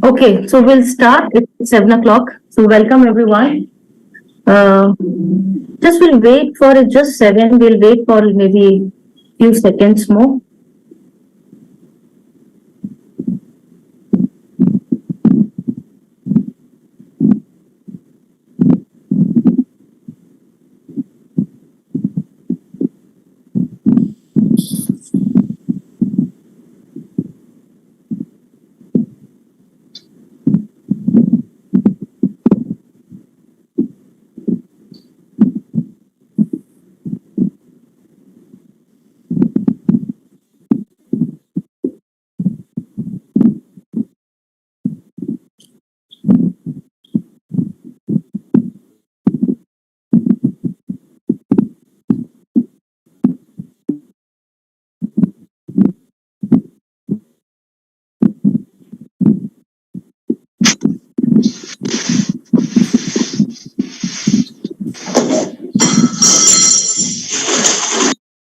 Okay, so we'll start. It's 7 o'clock. So welcome everyone. Uh, just we'll wait for it. Just seven. We'll wait for maybe few seconds more.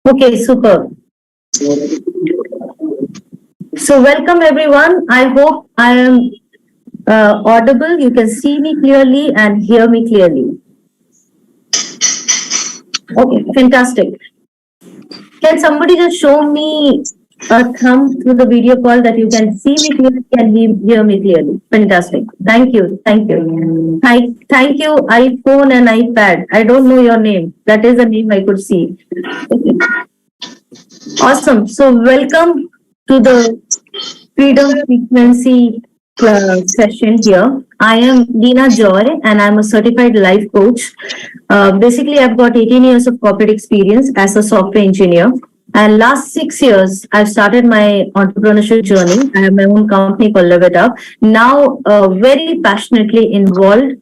Okay, super. So welcome everyone. I hope I am audible. You can see me clearly and hear me clearly. Okay, fantastic. Can somebody just show me a thumb through the video call that you can see me clearly and hear me clearly? Fantastic. Thank you. Thank you. Thank you, iPhone and iPad. I don't know your name. That is the name I could see. Okay. Awesome. So, welcome to the Freedom Frequency session here. I am Dina Joy and I'm a certified life coach. Basically, I've got 18 years of corporate experience as a software engineer. And last 6 years, I've started my entrepreneurship journey. I have my own company called Live It Up. Now, very passionately involved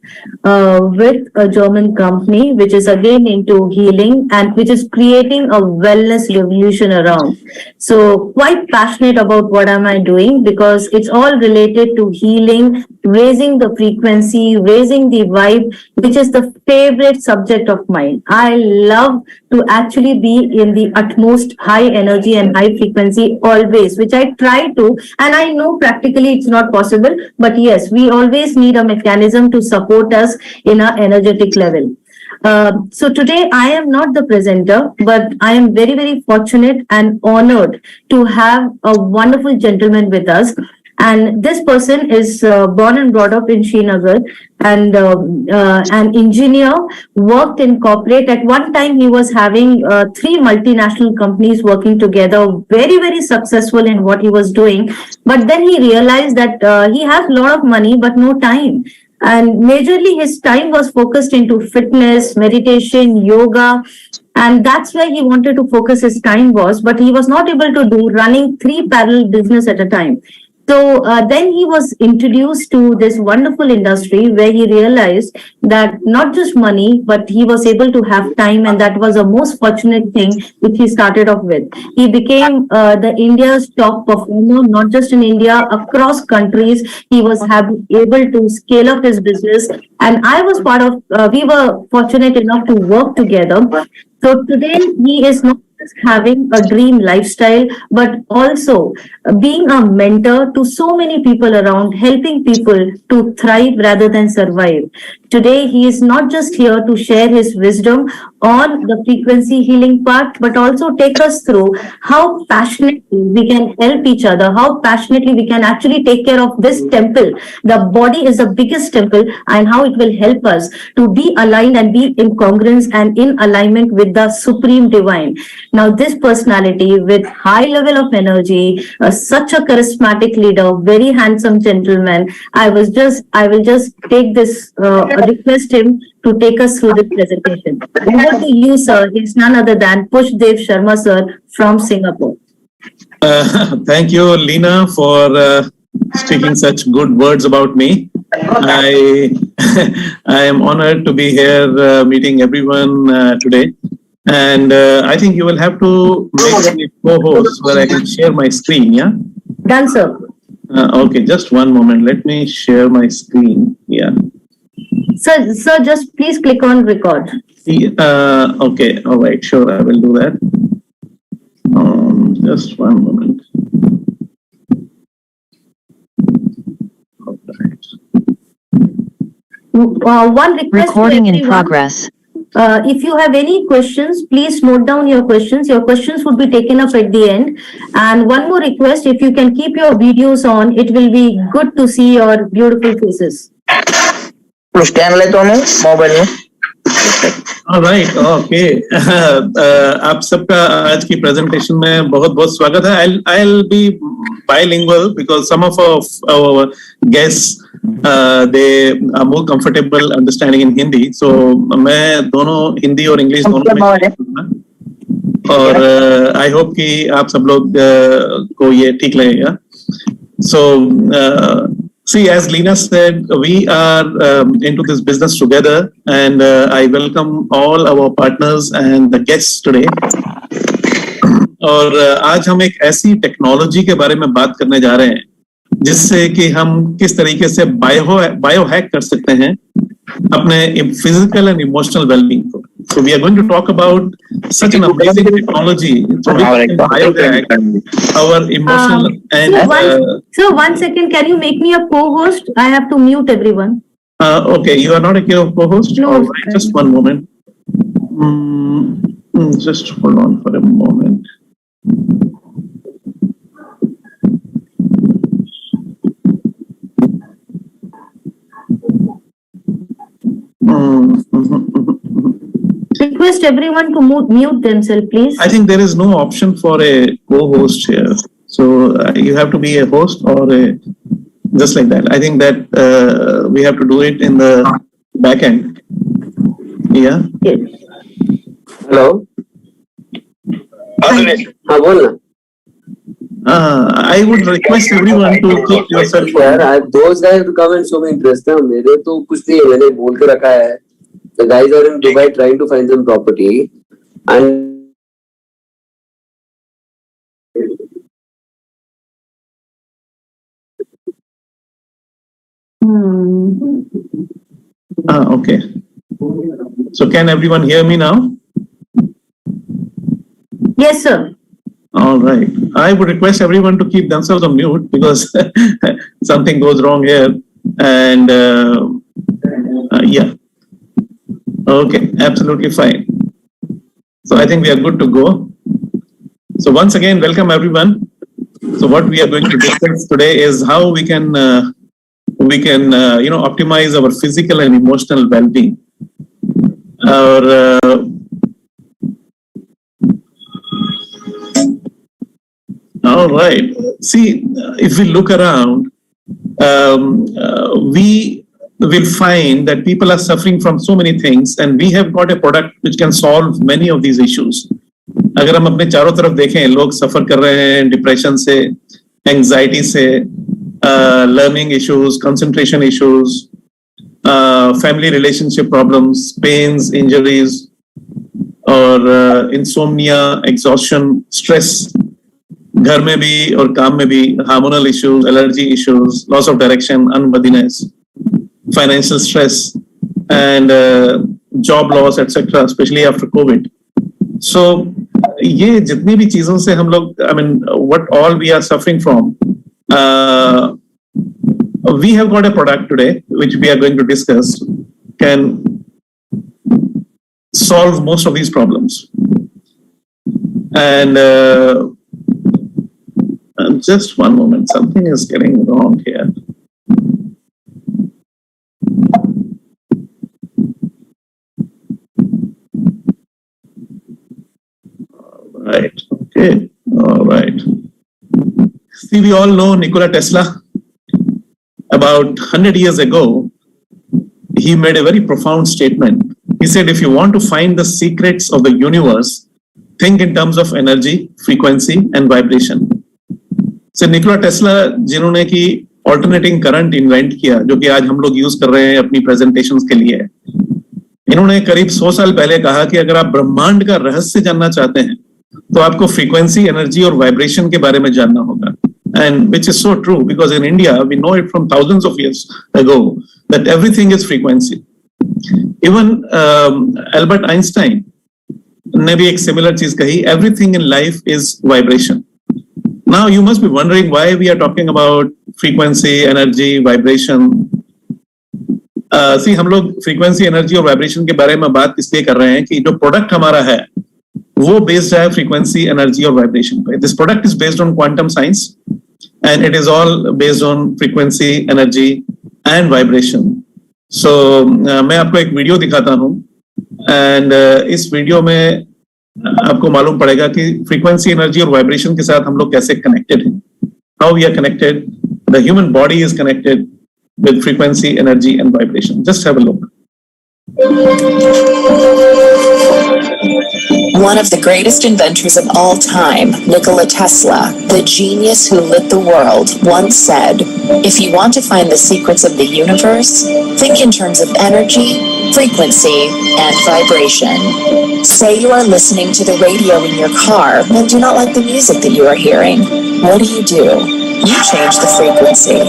with a German company, which is again into healing and which is creating a wellness revolution around. So, quite passionate about what am I doing because it's all related to healing, raising the frequency, raising the vibe, which is the favorite subject of mine. I love to actually be in the utmost high energy and high frequency always, which I try to, and I know practically it's not possible, but yes, we always need a mechanism to support us in our energetic level. So today I am not the presenter, but I am very, very fortunate and honored to have a wonderful gentleman with us. And this person is born and brought up in Srinagar and an engineer, worked in corporate. At one time, he was having three multinational companies working together, very, very successful in what he was doing. But then he realized that he has a lot of money, but no time. And majorly, his time was focused into fitness, meditation, yoga, and that's where he wanted to focus his time was, but he was not able to do running three parallel business at a time. So then he was introduced to this wonderful industry where he realized that not just money, but he was able to have time, and that was a most fortunate thing which he started off with. He became the India's top performer, not just in India, across countries. He was able to scale up his business, and I was part of. We were fortunate enough to work together. So today he is not just having a dream lifestyle, but also being a mentor to so many people around, helping people to thrive rather than survive. Today, he is not just here to share his wisdom on the frequency healing part, but also take us through how passionately we can help each other, how passionately we can actually take care of this temple. The body is the biggest temple, and how it will help us to be aligned and be in congruence and in alignment with the supreme divine. Now, this personality with high level of energy, such a charismatic leader, very handsome gentleman. I will just take this, request him to take us through this presentation. Over to you, sir. He's none other than Pushpdev Sharma, sir, from Singapore. Thank you, Lena, for speaking such good words about me. I I am honored to be here meeting everyone today. And I think you will have to make me co-host where I can share my screen, yeah? Done, sir. Okay, just one moment. Let me share my screen. Yeah. Sir, just please click on record. Okay, all right, sure, I will do that. Just one moment. All right. One request. Recording in progress. If you have any questions, please note down your questions. Your questions would be taken up at the end. And one more request, if you can keep your videos on, it will be good to see your beautiful faces. All right, okay. आप सबका आज की presentation में बहुत-बहुत स्वागत है. I'll be bilingual because some of our guests they are more comfortable understanding in Hindi. So मैं दोनों हिंदी और इंग्लिश दोनों में और I hope कि आप सब लोग को ये ठीक लगेगा. So see, as Lena said, we are into this business together, and I welcome all our partners and the guests today. और आज हम एक ऐसी टेक्नोलॉजी के बारे में बात करने जा रहे हैं जिससे कि हम किस तरीके से बायो हैक कर सकते हैं अपने फिजिकल एंड इमोशनल वेलबींग को. So we are going to talk about such an amazing technology. So we can biohack our emotional and. So one second, can you make me a co-host? I have to mute everyone. Okay, you are not a co-host? No. Right, just one moment. Just hold on for a moment. Request everyone to mute themselves, please. I think there is no option for a co-host here. So you have to be a host or just like that. I think that we have to do it in the back end. Yeah. Yes. Hello. I would request everyone to keep yourself. Those guys to come and show me interest. मेरे तो कुछ नहीं है, मैंने बोल के रखा है. The guys are in Dubai trying to find some property, and Okay. So can everyone hear me now? Yes, sir. All right. I would request everyone to keep themselves on mute because something goes wrong here. And yeah. Okay, absolutely fine. So I think we are good to go. So once again, welcome everyone. So what we are going to discuss today is how we can optimize our physical and emotional well-being. All right. See, if we look around, we will find that people are suffering from so many things, and we have got a product which can solve many of these issues. अगर हम अपने चारों तरफ देखें, लोग सफर कर रहे हैं डिप्रेशन से, एंजाइटी से, learning issues, concentration issues, family relationship problems, pains, injuries, or insomnia, exhaustion, stress, घर में भी और काम में भी, hormonal issues, allergy issues, loss of direction, unworthiness, financial stress, and job loss, etc., especially after COVID. So ये जितनी भी चीजों से हम लोग, I mean, what all we are suffering from, we have got a product today which we are going to discuss, can solve most of these problems. And just one moment, something is getting wrong here. Right. Okay. All right. See, we all know Nikola Tesla. About 100 years ago, he made a very profound statement. He said, if you want to find the secrets of the universe, think in terms of energy, frequency, and vibration. So Nikola Tesla, जिन्होंने की alternating current invent किया, जो कि आज हम लोग use कर रहे हैं अपनी presentations के लिए, इन्होंने करीब 100 साल पहले कहा कि अगर आप ब्रह्मांड का रहस्य जानना चाहते हैं तो आपको frequency, energy और vibration के बारे में जानना होगा. And which is so true, because in India we know it from thousands of years ago that everything is frequency. Even Albert Einstein ने भी एक similar चीज कही, everything in life is vibration. Now you must be wondering why we are talking about frequency, energy, vibration. See, हम लोग frequency, energy और vibration के बारे में बात इसलिए कर रहे हैं कि जो product हमारा है वो based है frequency, energy और vibration पे. This product is based on quantum science and it is all based on frequency, energy and vibration. So मैं आपको एक वीडियो दिखाता हूँ and इस वीडियो में आपको मालूम पड़ेगा कि frequency, energy और vibration के साथ हम लोग कैसे connected हैं. How we are connected. The human body is connected with frequency, energy and vibration. Just have a look. One of the greatest inventors of all time, Nikola Tesla, the genius who lit the world, once said, if you want to find the secrets of the universe, think in terms of energy, frequency, and vibration. Say you are listening to the radio in your car and do not like the music that you are hearing. What do? You change the frequency.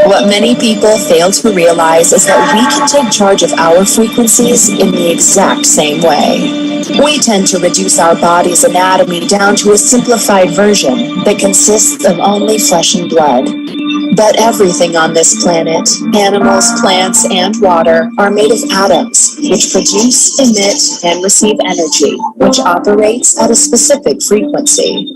What many people fail to realize is that we can take charge of our frequencies in the exact same way. We tend to reduce our body's anatomy down to a simplified version that consists of only flesh and blood. But everything on this planet, animals, plants, and water, are made of atoms, which produce, emit, and receive energy, which operates at a specific frequency.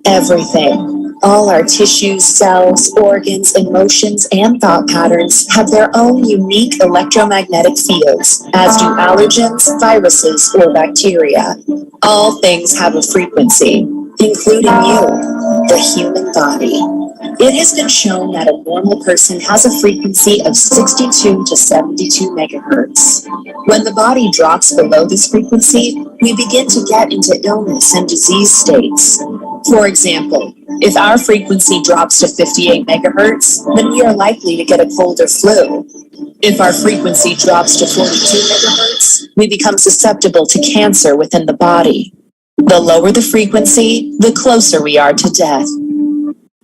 Everything. All our tissues, cells, organs, emotions, and thought patterns have their own unique electromagnetic fields, as do allergens, viruses, or bacteria. All things have a frequency, including you, the human body. It has been shown that a normal person has a frequency of 62 to 72 megahertz. When the body drops below this frequency, we begin to get into illness and disease states. For example, if our frequency drops to 58 megahertz, then we are likely to get a cold or flu. If our frequency drops to 42 megahertz, we become susceptible to cancer within the body. The lower the frequency, the closer we are to death.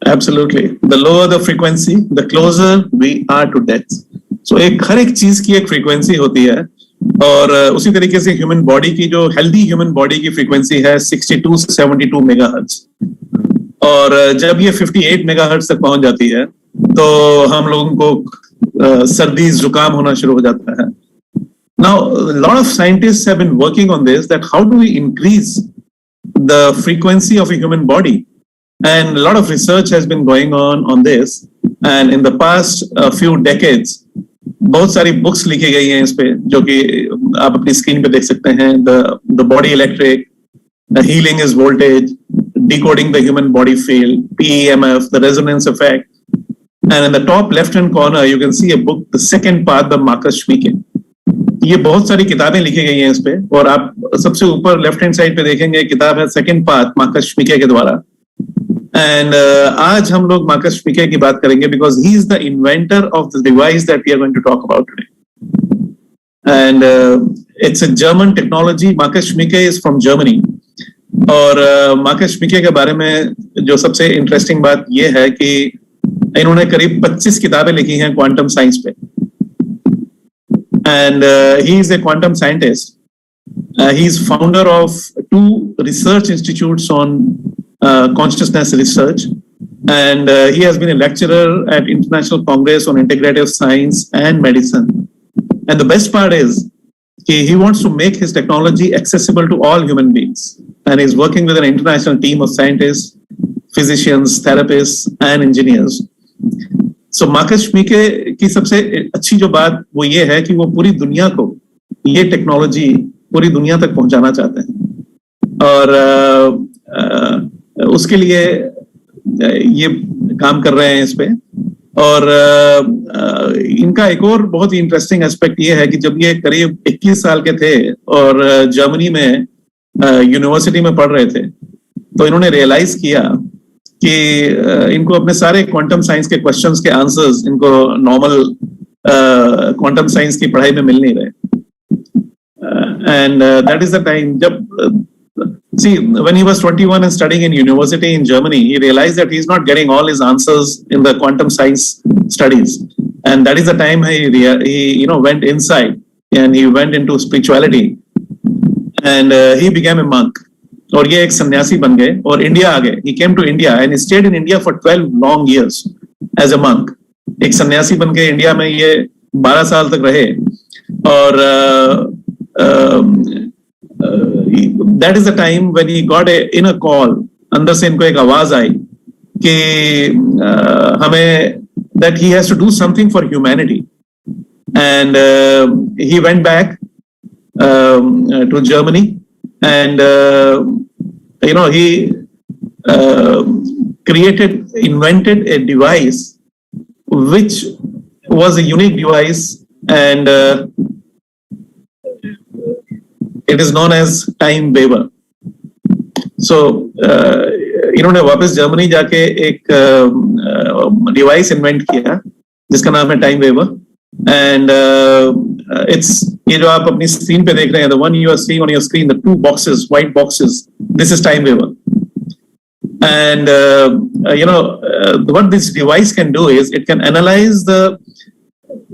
Absolutely. The lower the frequency, the closer we are to death. So हर एक चीज की एक frequency होती है और उसी तरीके से ह्यूमन बॉडी की जो हेल्दी ह्यूमन बॉडी की फ्रीक्वेंसी है 62 से 72 मेगाहर्ट्ज और जब ये 58 मेगाहर्ट्ज तक पहुंच जाती है तो हम लोगों को सर्दी जुकाम होना शुरू हो जाता है. Now, a lot of scientists have been working on this, that how do we increase the frequency of a human body? And a lot of research has been going on this. And in the past few decades, बहुत सारी books लिखी गई हैं इस पे, जो कि आप अपनी स्क्रीन पे देख सकते हैं. The body electric, the healing is voltage, decoding the human body field, PEMF, the resonance effect. And in the top left-hand corner, you can see a book, The Second Path by Marcus Schmieke. ये बहुत सारी किताबें लिखी गई हैं इस पे और आप सबसे ऊपर लेफ्ट हैंड साइड पे देखेंगे किताब है सेकंड पाथ मार्कस श्मिके के द्वारा. And आज हम लोग मार्कस श्मिके की बात करेंगे because he is the inventor of the device that we are going to talk about today. And it's a German technology. Marcus Schmicke is from Germany. और Marcus श्मिके के बारे में जो सबसे इंटरेस्टिंग बात ये है कि इन्होंने करीब 25 किताबें लिखी हैं क्वांटम साइंस पे. And he is a quantum scientist. He is founder of 2 research institutes on consciousness research, and he has been a lecturer at International Congress on Integrative Science and Medicine. And the best part is he wants to make his technology accessible to all human beings, and he's working with an international team of scientists, physicians, therapists, and engineers. So Marcus Schmieke की सबसे अच्छी जो बात वो ये है कि वो पूरी दुनिया को ये टेक्नोलॉजी पूरी दुनिया तक पहुंचाना चाहते हैं, और उसके लिए ये काम कर रहे हैं इस पे. और इनका एक और बहुत ही इंटरेस्टिंग एस्पेक्ट ये है कि जब ये करीब 21 साल के थे और जर्मनी में यूनिवर्सिटी में पढ़ रहे थे, तो इन्होंने रियलाइज किया कि इनको अपने सारे क्वांटम साइंस के क्वेश्चंस के आंसर्स इनको नॉर्मल क्वांटम साइंस की पढ़ाई में मिल नहीं रहे. And that is the time जब see, when he was 21 and studying in university in Germany, he realized that he's not getting all his answers in the quantum science studies, and that is the time he went inside and he went into spirituality, and he became a monk. और ये एक सन्यासी बन गए और India आ गए. He came to India and he stayed in India for 12 long years as a monk. एक सन्यासी बन के इंडिया में ये 12 साल तक रहे, और that is the time when he got a inner call. अंदर से इनको एक आवाज आई कि हमें that he has to do something for humanity, and he went back to Germany, and he invented a device which was a unique device, and it is known as time waver. So इन्होंने वापस Germany जाके एक device invent किया जिसका नाम है time waiver, and it's ये जो आप अपनी स्क्रीन पे देख रहे हैं, the one you are seeing on your screen, the 2 boxes, white boxes, this is time waver. And what this device can do is it can analyze the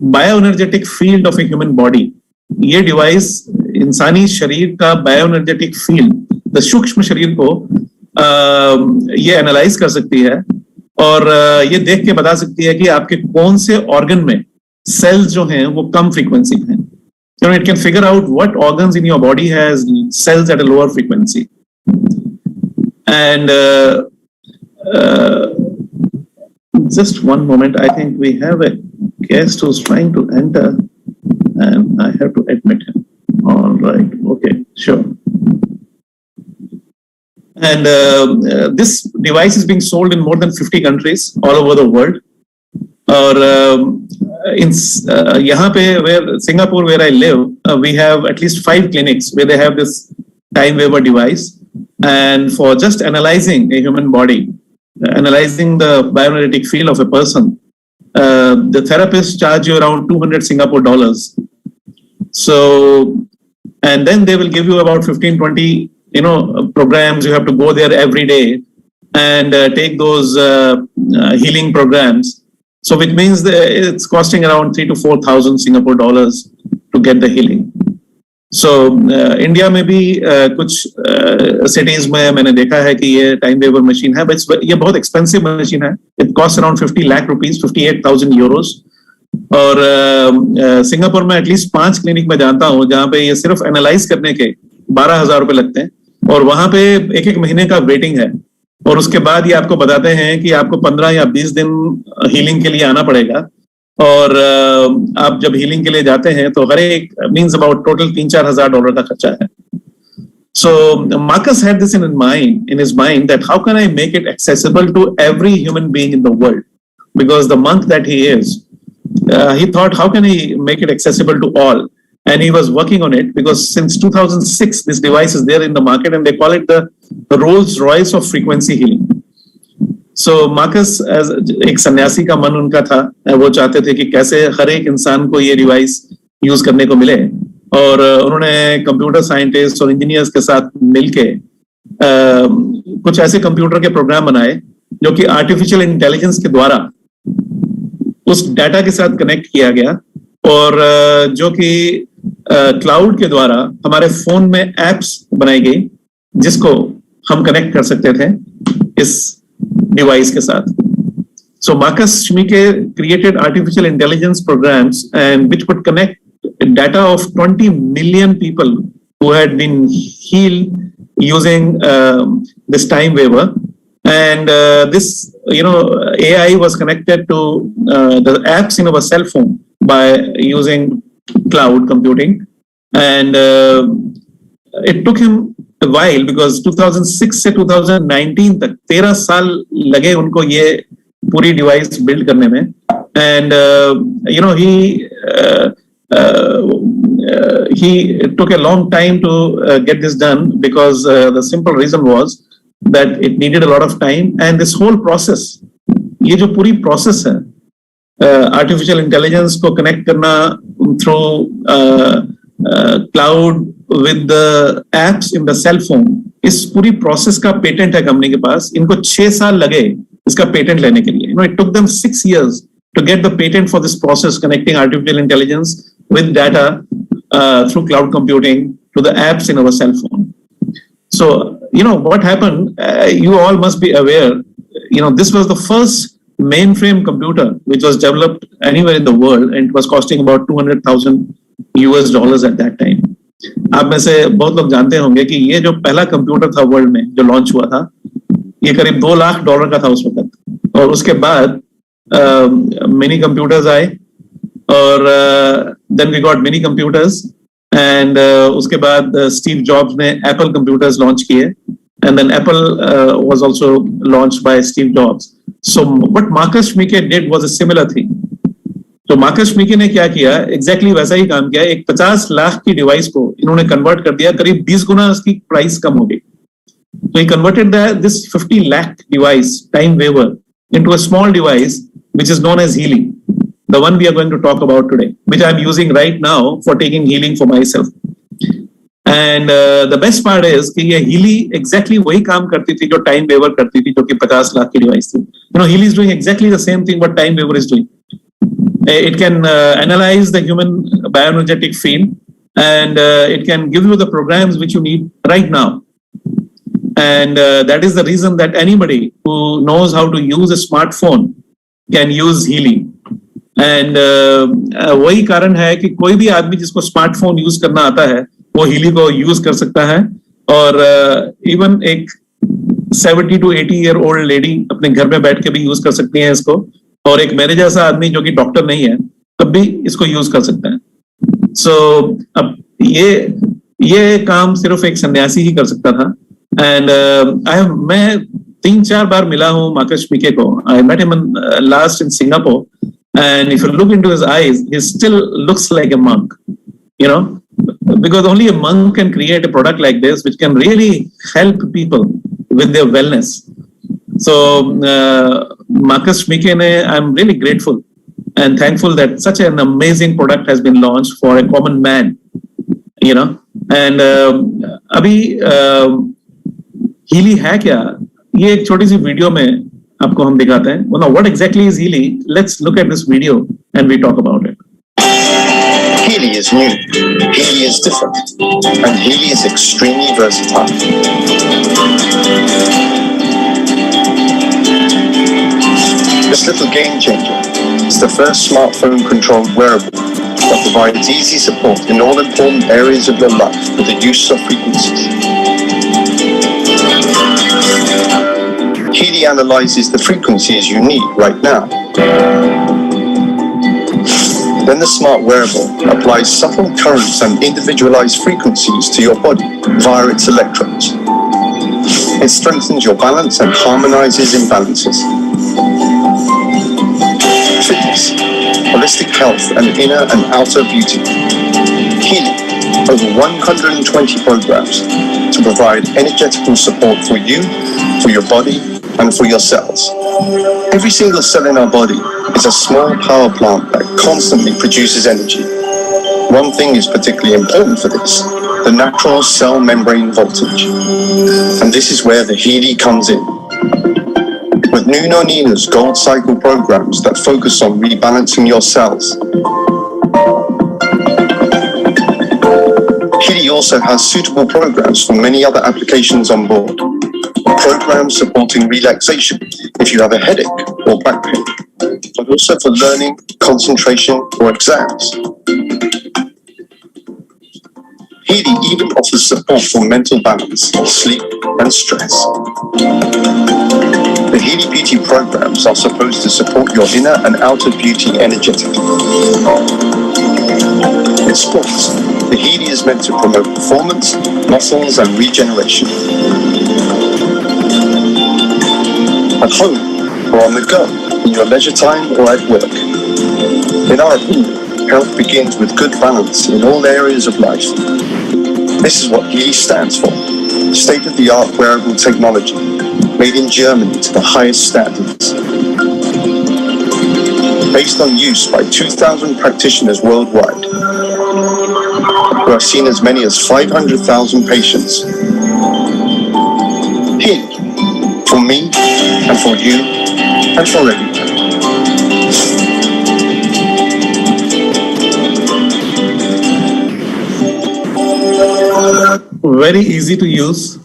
bioenergetic field of a human body. ये device इंसानी शरीर का बायोएनर्जेटिक field, the सूक्ष्म शरीर को ये analyse कर सकती है, और ये देख के बता सकती है कि आपके कौन से ऑर्गन में सेल्स जो हैं वो कम फ्रीक्वेंसी में हैं. It can figure out what organs in your body has cells at a lower frequency. And just one moment, I think we have a guest who's trying to enter and I have to admit him. All right, okay, sure. And this device is being sold in more than 50 countries all over the world. और यहाँ पे where Singapore, where I live, we have at least 5 clinics where they have this time waver device, and for just analyzing a human body, analyzing the bioenergetic field of a person, the therapists charge you around 200 Singapore dollars. So, and then they will give you about 15-20 programs. You have to go there every day and take those healing programs. So which means that it's costing around 3,000 to 4,000 Singapore dollars to get the healing. So India में भी कुछ cities में मैंने देखा है कि ये time waiver machine है, बट ये बहुत एक्सपेंसिव मशीन है. It cost around 50 lakh rupees, 58,000 Euros. और सिंगापुर में एटलीस्ट 5 क्लिनिक में जानता हूँ जहाँ पे ये सिर्फ एनालाइज करने के 12,000 रुपए लगते हैं, और वहां पे 1-1 महीने का वेटिंग है, और उसके बाद ये आपको बताते हैं कि आपको 15 या 20 दिन हीलिंग के लिए आना पड़ेगा. और आप जब हीलिंग के लिए जाते हैं तो हर एक मीन्स अबाउट टोटल 3-4 हजार डॉलर का खर्चा है. So Marcus had this in his mind that how can I make it accessible to every human being in the world? Because the monk that he is, he thought how can he make it accessible to all? And he was working on it because since 2006 this device is there in the market, and they call it the Rolls Royce of frequency healing. So Marcus एक सन्यासी का मन उनका था, वो चाहते थे कि कैसे हर एक इंसान को ये डिवाइस यूज करने को मिले, और उन्होंने कंप्यूटर साइंटिस्ट और इंजीनियर्स के साथ मिलके कुछ ऐसे कंप्यूटर के प्रोग्राम बनाए जो कि आर्टिफिशियल इंटेलिजेंस के द्वारा उस डाटा के साथ कनेक्ट किया गया, और जो कि क्लाउड के द्वारा हमारे फोन में एप्स बनाई गई जिसको हम कनेक्ट कर सकते थे इस डिवाइस के साथ. So Marcus Schmieke created artificial intelligence programs and which would connect data of 20 million people who had been healed using this time waiver, and this AI was connected to the apps in our cell phone by using cloud computing, and it took him a while because 2006 से 2019 तक 13 साल लगे उनको ये पूरी device build करने में, and he took a long time to get this done because the simple reason was that it needed a lot of time, and this whole process, ये जो पूरी process है artificial intelligence को connect करना through cloud with the apps in the cell phone, इस पूरी process का patent है कंपनी के पास. इनको 6 साल लगे इसका पेटेंट लेने के लिए. It took them 6 years to get the patent for this process connecting artificial intelligence with data through cloud computing to the apps in our cell phone. So what happened, you all must be aware, this was the first mainframe computer which was developed anywhere in the world, and it was costing about $200,000 at that time. आप में से बहुत लोग जानते होंगे कि ये जो पहला कंप्यूटर था वर्ल्ड में जो लॉन्च हुआ था, ये करीब $2 लाख का था उस वक्त, और उसके बाद मिनी कंप्यूटर्स आए, और then we got mini computers, and उसके बाद स्टीव जॉब्स ने एप्पल कंप्यूटर्स लॉन्च किए, and then Apple was also launched by Steve Jobs. So what Marcus Schmieke did was a similar thing. तो Marcus Schmieke ने क्या किया, exactly वैसा ही काम किया. एक 50 लाख की डिवाइस को इन्होंने कन्वर्ट कर दिया, करीब 20 गुना उसकी प्राइस कम हो गई. So he converted this 50 lakh device, time waiver, into a small device which is known as HEALY, the one we are going to talk about today, which I am using right now for taking healing for myself. And the best part is कि ये HEALY exactly वही काम करती थी जो time waiver करती थी, जो कि 50 लाख की डिवाइस थी. HEALY is doing exactly the same thing what time waiver is doing. It can analyze the human bioenergetic field, and it can give you the programs which you need right now. And that is the reason that anybody who knows how to use a smartphone can use HEALY. And वही कारण है कि कोई भी आदमी जिसको smartphone use करना आता है वो HEALY को यूज कर सकता है, और इवन एक 70 to 80 year old लेडी अपने घर में बैठ के भी यूज कर सकती है इसको, और एक मेरे जैसा आदमी जो कि डॉक्टर नहीं है तब भी इसको यूज कर सकता है. सो अब ये काम सिर्फ एक सन्यासी ही कर सकता था. एंड मैं 3-4 बार मिला हूँ मार्कस श्मीके को. I met him last in Singapore, and if you look into his eyes, he still looks like a monk, because only a monk can create a product like this which can really help people with their wellness. So Marcus Schmieke, I'm really grateful and thankful that such an amazing product has been launched for a common man, and अभी HEALY है क्या, ये एक छोटी सी video में आपको हम दिखाते हैं. Well, now what exactly is HEALY? Let's look at this video and we talk about it. HEALY is new, HEALY is different, and HEALY is extremely versatile. This little game changer is the first smartphone-controlled wearable that provides easy support in all important areas of your life with the use of frequencies. HEALY analyzes the frequencies you need right now. Then the smart wearable applies subtle currents and individualized frequencies to your body via its electrodes. It strengthens your balance and harmonizes imbalances. Fitness, holistic health, and inner and outer beauty. HEALY, over 120 programs to provide energetical support for you, for your body, and for your cells. Every single cell in our body is a small power plant that constantly produces energy. One thing is particularly important for this, the natural cell membrane voltage. And this is where the HEALY comes in. With Nuno Nina's Gold Cycle programs that focus on rebalancing your cells, HEALY also has suitable programs for many other applications on board. Programs supporting relaxation if you have a headache or back pain, but also for learning, concentration, or exams. HEALY even offers support for mental balance, sleep, and stress. The HEALY Beauty programs are supposed to support your inner and outer beauty energetically. In sports, the HEALY is meant to promote performance, muscles, and regeneration. At home, or on the go, in your leisure time or at work. In our opinion, health begins with good balance in all areas of life. This is what HEALY stands for, state-of-the-art wearable technology, made in Germany to the highest standards. Based on use by 2,000 practitioners worldwide, who have seen as many as 500,000 patients. HEALY, for me, and for you, and for everyone. Very easy to use.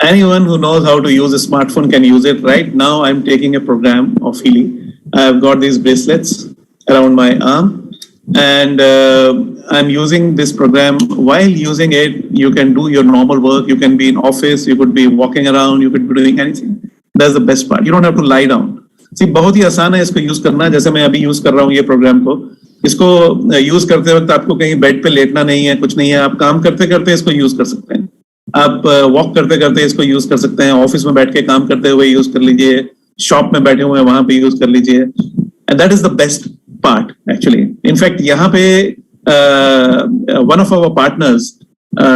Anyone who knows how to use a smartphone can use it. Right now, I'm taking a program of HEALY. I've got these bracelets around my arm, and I'm using this program. While using it, you can do your normal work. You can be in office. You could be walking around. You could be doing anything. That's the best part. You don't have to lie down. See, बहुत ही आसान है इसको use करना. जैसे मैं अभी use कर रहा हूँ ये प्रोग्राम को. इसको यूज करते वक्त आपको कहीं बेड पे लेटना नहीं है, कुछ नहीं है. आप काम करते करते इसको यूज कर सकते हैं. आप वॉक करते करते इसको यूज कर सकते हैं. ऑफिस में बैठ के काम करते हुए यूज कर लीजिए. शॉप में बैठे हुए वहां पे यूज कर लीजिए. And that is the best part actually. In fact यहाँ पे one of our partners,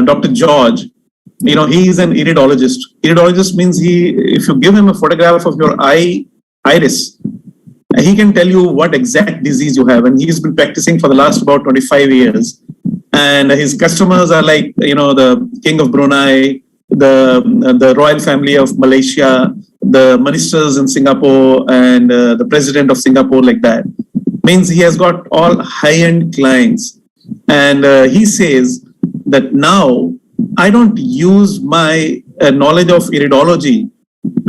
Dr. George, he is an iridologist. Iridologist means if you give him a photograph of your iris, he can tell you what exact disease you have. And he's been practicing for the last about 25 years. And his customers are like, the King of Brunei, the royal family of Malaysia, the ministers in Singapore, and the president of Singapore, like that. Means he has got all high-end clients. And he says that now I don't use my knowledge of iridology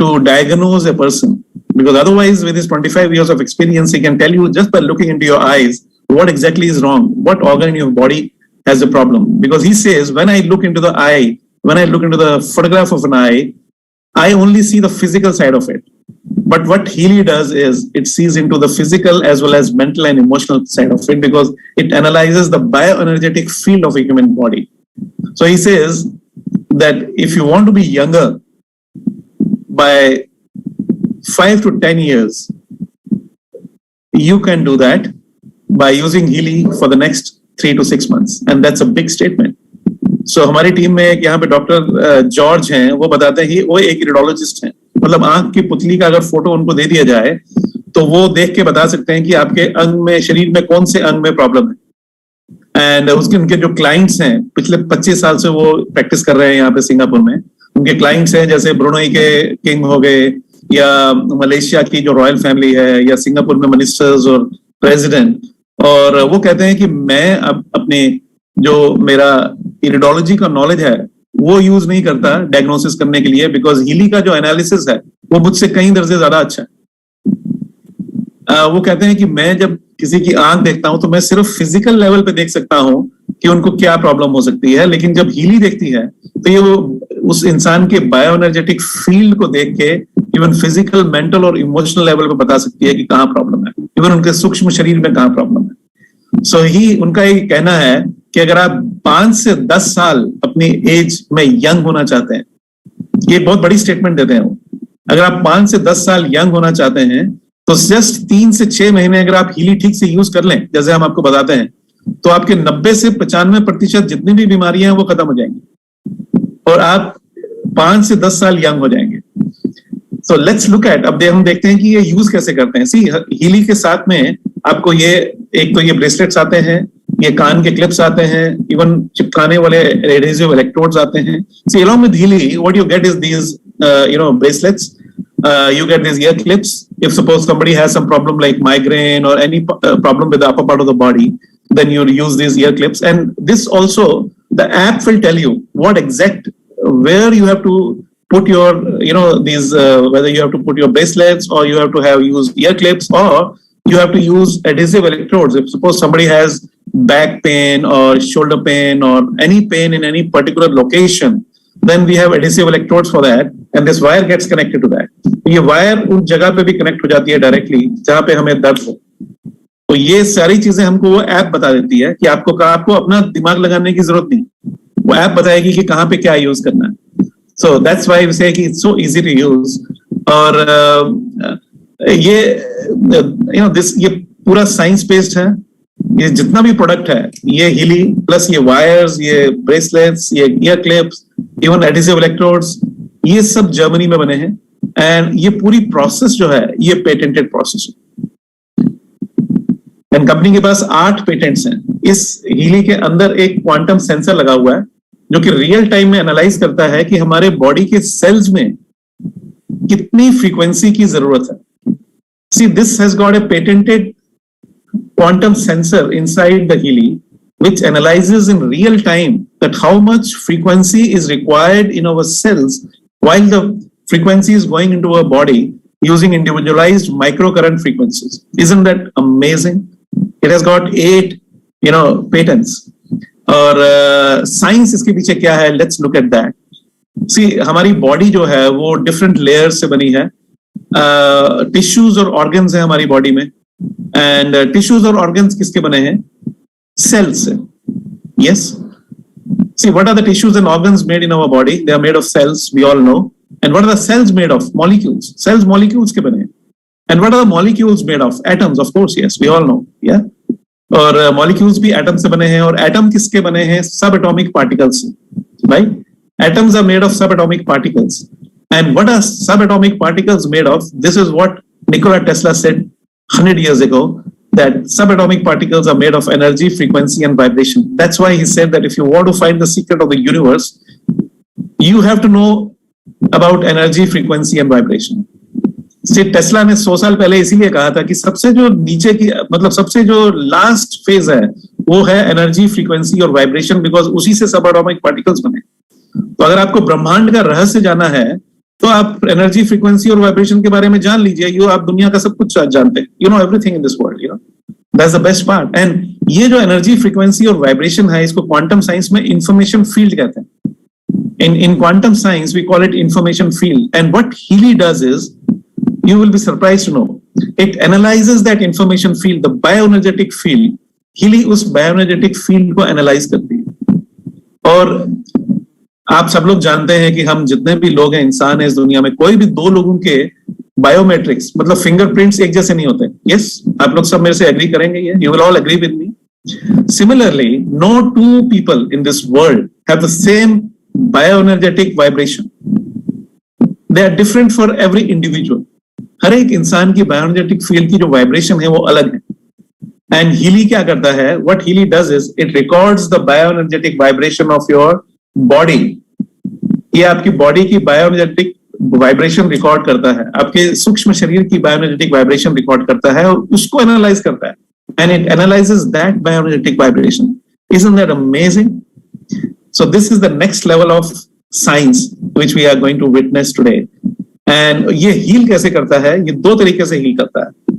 to diagnose a person, because otherwise with his 25 years of experience, he can tell you just by looking into your eyes what exactly is wrong, what organ in your body has a problem. Because he says, when I look into the eye, when I look into the photograph of an eye, I only see the physical side of it. But what HEALY does is it sees into the physical as well as mental and emotional side of it, because it analyzes the bioenergetic field of a human body. So he says that if you want to be younger by 5 to 10 years, you can do that by using HEALY for the next 3 to 6 months. And that's a big statement. So हमारी team में एक यहाँ पे doctor George हैं, वो बताते हैं वो एक इरिडोलॉजिस्ट हैं. मतलब आंख की पुतली का अगर फोटो उनको दे दिया जाए तो वो देख के बता सकते हैं कि आपके अंग में, शरीर में कौन से अंग में प्रॉब्लम है. एंड उनके जो क्लाइंट्स हैं, पिछले 25 साल से वो प्रैक्टिस कर रहे हैं यहाँ पे सिंगापुर में. उनके क्लाइंट्स हैं जैसे ब्रुनई के किंग हो गए, या मलेशिया की जो रॉयल फैमिली है, या सिंगापुर में मिनिस्टर्स और प्रेसिडेंट. और वो कहते हैं कि मैं अब अपने जो मेरा इरिडोलॉजी का नॉलेज है वो यूज नहीं करता डायग्नोसिस करने के लिए, बिकॉज HEALY का जो एनालिसिस है वो मुझसे कई दर्जे ज्यादा अच्छा है. वो कहते हैं कि मैं जब किसी की आंख देखता हूं तो मैं सिर्फ फिजिकल लेवल पे देख सकता हूं कि उनको क्या प्रॉब्लम हो सकती है, लेकिन जब HEALY देखती है तो ये उस इंसान के बायोएनर्जेटिक फील्ड को देख के इवन फिजिकल, मेंटल और इमोशनल लेवल पे बता सकती है कि कहाँ प्रॉब्लम है, इवन उनके सूक्ष्म शरीर में कहाँ प्रॉब्लम है. सो उनका ये कहना है कि अगर आप 5 से 10 साल अपनी एज में यंग होना चाहते हैं, ये बहुत बड़ी स्टेटमेंट देते हैं वो. अगर आप 5 से 10 साल यंग होना चाहते हैं तो जस्ट 3 से 6 महीने अगर आप HEALY ठीक से यूज कर लें, जैसे हम आपको बताते हैं, तो आपके 90 से 95% जितनी भी बीमारियां हैं वो खत्म हो जाएंगी और आप 5 से 10 साल यंग हो जाएंगे. So let's look at, अब हम देखते हैं कि ये यूज कैसे करते हैं. सी हीली के साथ में आपको ये एक तो ये ब्रेसलेट्स आते हैं, ये कान के क्लिप्स आते हैं, इवन चिपकाने वाले एडहेसिव इलेक्ट्रोड्स आते हैं. सी along with Healy, what you get is these bracelets. You get these ear clips. If suppose somebody has some problem like migraine or any problem with the upper part of the body, then you use these ear clips. And this also, the app will tell you what exact, where you have to put your, these, whether you have to put your bracelets or you have to use ear clips or you have to use adhesive electrodes. If suppose somebody has back pain or shoulder pain or any pain in any particular location, then we have adhesive electrodes for that, and this wire gets connected to that. ये wire उन जगह पे भी connect हो जाती है directly जहां पे हमें दर्द हो. तो ये सारी चीजें हमको वो ऐप बता देती है कि आपको अपना दिमाग लगाने की जरूरत नहीं, वो ऐप बताएगी कि कहाँ पे क्या यूज करना है. So that's why we say कि it's so easy to use. और ये पूरा साइंस बेस्ड है. ये जितना भी प्रोडक्ट है, ये हीली प्लस ये वायर्स, ये ब्रेसलेट्स, ये year clips, even adhesive electrodes, ये सब जर्मनी में बने हैं. एंड ये पूरी प्रोसेस जो है ये पेटेंटेड प्रोसेस है. एंड कंपनी के पास 8 पेटेंट्स हैं. इस हीली के अंदर एक क्वांटम सेंसर लगा हुआ है जो कि रियल टाइम में एनालाइज करता है कि हमारे बॉडी के सेल्स में कितनी फ्रीक्वेंसी की जरूरत है. See this has got a patented quantum sensor inside the Healy, which analyzes in real time that how much frequency is required in our cells while the frequency is going into our body using individualized microcurrent frequencies. Isn't that amazing? It has got 8, patents. और science इसके पीछे क्या है? Let's look at that. See, हमारी body जो है वो different layers से बनी है. टिश्यूज और ऑर्गन्स है हमारी बॉडी में. एंड टिश्यूज और ऑर्गन्स किसके बने हैं? सेल्स से. Yes. See what are the tissues and organs made in our body? They are made of cells, we all know. And what are the cells made of? Molecules. Cells molecules के बने हैं. And what are the molecules made of? Atoms, of course. Yes, we all know. या और molecules भी atom से बने हैं. और एटम किसके बने हैं? सब एटॉमिक पार्टिकल्स से. Right? Atoms are made of subatomic particles. And what are subatomic particles made of? This is what Nikola Tesla said 100 years ago, that subatomic particles are made of energy, frequency, and vibration. That's why he said that if you want to find the secret of the universe, you have to know about energy, frequency, and vibration. Tesla ने 100 साल पहले इसीलिए कहा था कि सबसे जो नीचे की, मतलब सबसे जो लास्ट फेज है वो है एनर्जी, फ्रीक्वेंसी और वाइब्रेशन, बिकॉज उसी से सबएटॉमिक पार्टिकल्स बने. तो अगर आपको ब्रह्मांड का रहस्य जाना है तो आप एनर्जी, फ्रीक्वेंसी और वाइब्रेशन के बारे में जान लीजिए. आप दुनिया का सब कुछ जानते हैं. You know everything in this world. That's the best part. And ये जो एनर्जी, फ्रीक्वेंसी और वाइब्रेशन है, इसको क्वांटम साइंस में इंफॉर्मेशन फील्ड कहते हैं. In quantum science we call it information field. And what Healy does is, you will be surprised to know, it analyzes that information field, the bioenergetic field. Healy उस bioenergetic field को analyze करती है. और आप सब लोग जानते हैं कि हम जितने भी लोग हैं, इंसान है इस दुनिया में, कोई भी 2 लोगों के बायोमेट्रिक्स, मतलब फिंगरप्रिंट्स एक जैसे नहीं होते. यस, आप लोग सब मेरे से एग्री करेंगे. ये you will all agree with me. Similarly, no 2 people in this world have the same bioenergetic vibration. They are different for every individual. हर एक इंसान की बायोएनर्जेटिक फील्ड की जो वाइब्रेशन है वो अलग है. एंड हीली क्या करता है? What Healy does is, it records the bioenergetic vibration of your body. ये आपकी बॉडी की बायोएनर्जेटिक वाइब्रेशन रिकॉर्ड करता है, आपके सूक्ष्म शरीर की बायोएनर्जेटिक वाइब्रेशन रिकॉर्ड करता है और उसको एनालाइज करता है. And it analyses that bioenergetic vibration. Isn't that amazing? So this is the next level of science which we are going to witness today. And ये heal कैसे करता है? ये 2 तरीके से heal करता है.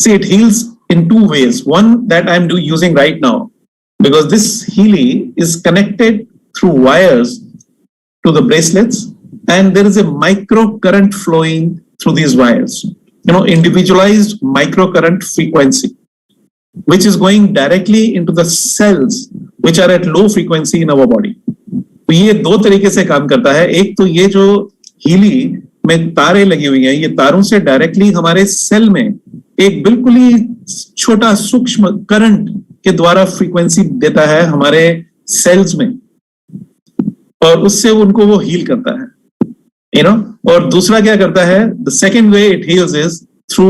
See, it heals in 2 ways. One that I'm using right now, because this Healy is connected through wires to the bracelets, and there is a microcurrent flowing through these wires. Individualized microcurrent frequency, which is going directly into the cells which are at low frequency in our body. तो ये 2 तरीके से काम करता है. एक तो ये जो हीली में तारें लगी हुई हैं, ये तारों से डायरेक्टली हमारे सेल में एक बिल्कुल ही छोटा सूक्ष्म करंट के द्वारा फ्रीक्वेंसी देता है हमारे सेल्स में, और उससे उनको वो हील करता है. और दूसरा क्या करता है, the second way it heals is through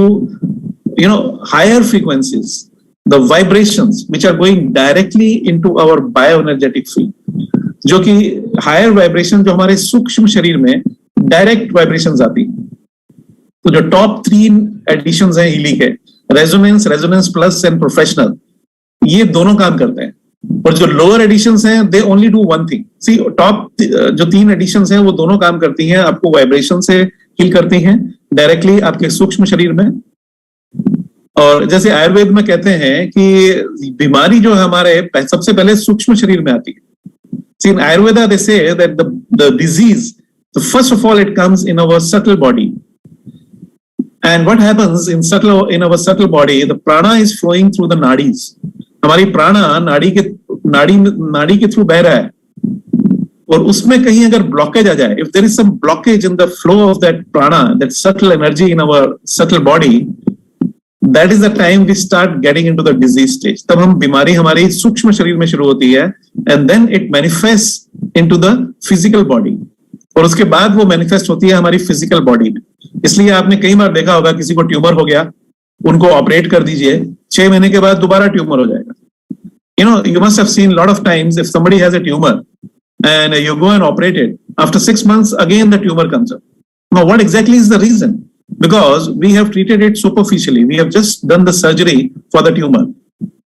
higher frequencies, the vibrations which are going directly into our bioenergetic field, जो कि हायर वाइब्रेशन जो हमारे सूक्ष्म शरीर में डायरेक्ट वाइब्रेशंस आती है। तो जो टॉप 3 एडिशंस हैं हीली के, रेजोनेंस प्लस एंड प्रोफेशनल, ये दोनों काम करते हैं। और जो लोअर एडिशंस हैं they only do one thing. See top जो 3 एडिशंस हैं वो दोनों काम करती हैं, आपको वाइब्रेशन से हील करती हैं डायरेक्टली आपके सूक्ष्म शरीर में। और जैसे आयुर्वेद में कहते हैं कि बीमारी जो है हमारे सबसे पहले सूक्ष्म शरीर में आती है। सी इन आयुर्वेदा दे say that the disease, first of all it comes in our subtle body. And what happens in our subtle body, the prana is flowing through the nadis. हमारी प्राणा नाड़ी के थ्रू बह रहा है, और उसमें कहीं अगर ब्लॉकेज आ जाए, if there is some blockage in the flow of that prana, that subtle energy in our subtle body, that is the time we start getting into the disease stage. तब हम बीमारी हमारी सूक्ष्म शरीर में शुरू होती है, and then it manifests into the physical body. और उसके बाद वो मैनिफेस्ट होती है हमारी फिजिकल बॉडी में। इसलिए आपने कई बार देखा होगा किसी को ट्यूमर हो गया, उनको ऑपरेट कर दीजिए, 6 महीने के बाद दोबारा ट्यूमर हो जाएगा। You must have seen lot of times if somebody has a tumor and you go and operate it, after 6 months again the tumor comes up. Now what exactly is the reason? Because we have treated it superficially. We have just done the surgery for the tumor.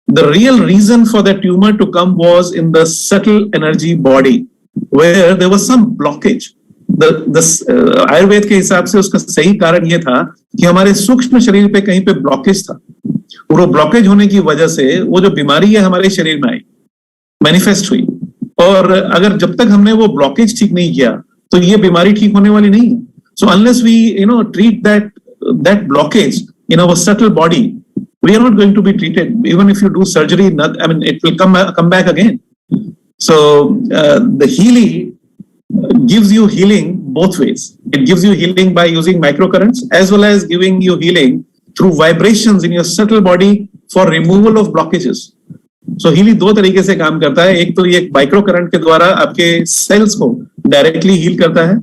The real reason for the tumor to come was in the subtle energy body, where there was some blockage. Ayurveda के हिसाब से उसका सही कारण यह था कि हमारे सूक्ष्म शरीर पे कहीं पे ब्लॉकेज था, और वो ब्लॉकेज होने की वजह से वो जो बीमारी है हमारे शरीर में आई, मैनिफेस्ट हुई। और अगर जब तक हमने वो ब्लॉकेज ठीक नहीं किया तो ये बीमारी ठीक होने वाली नहीं है। So unless we treat that blockage in our subtle body, we are not going to be treated. Even if you do surgery, it will come back again. So the HEALY gives you healing both ways. It gives you healing by using microcurrents, as well as giving you healing through vibrations in your subtle body for removal of blockages. So HEALY 2 तरीके से काम करता है। एक तो ये micro current के द्वारा आपके सेल्स को डायरेक्टली हील करता है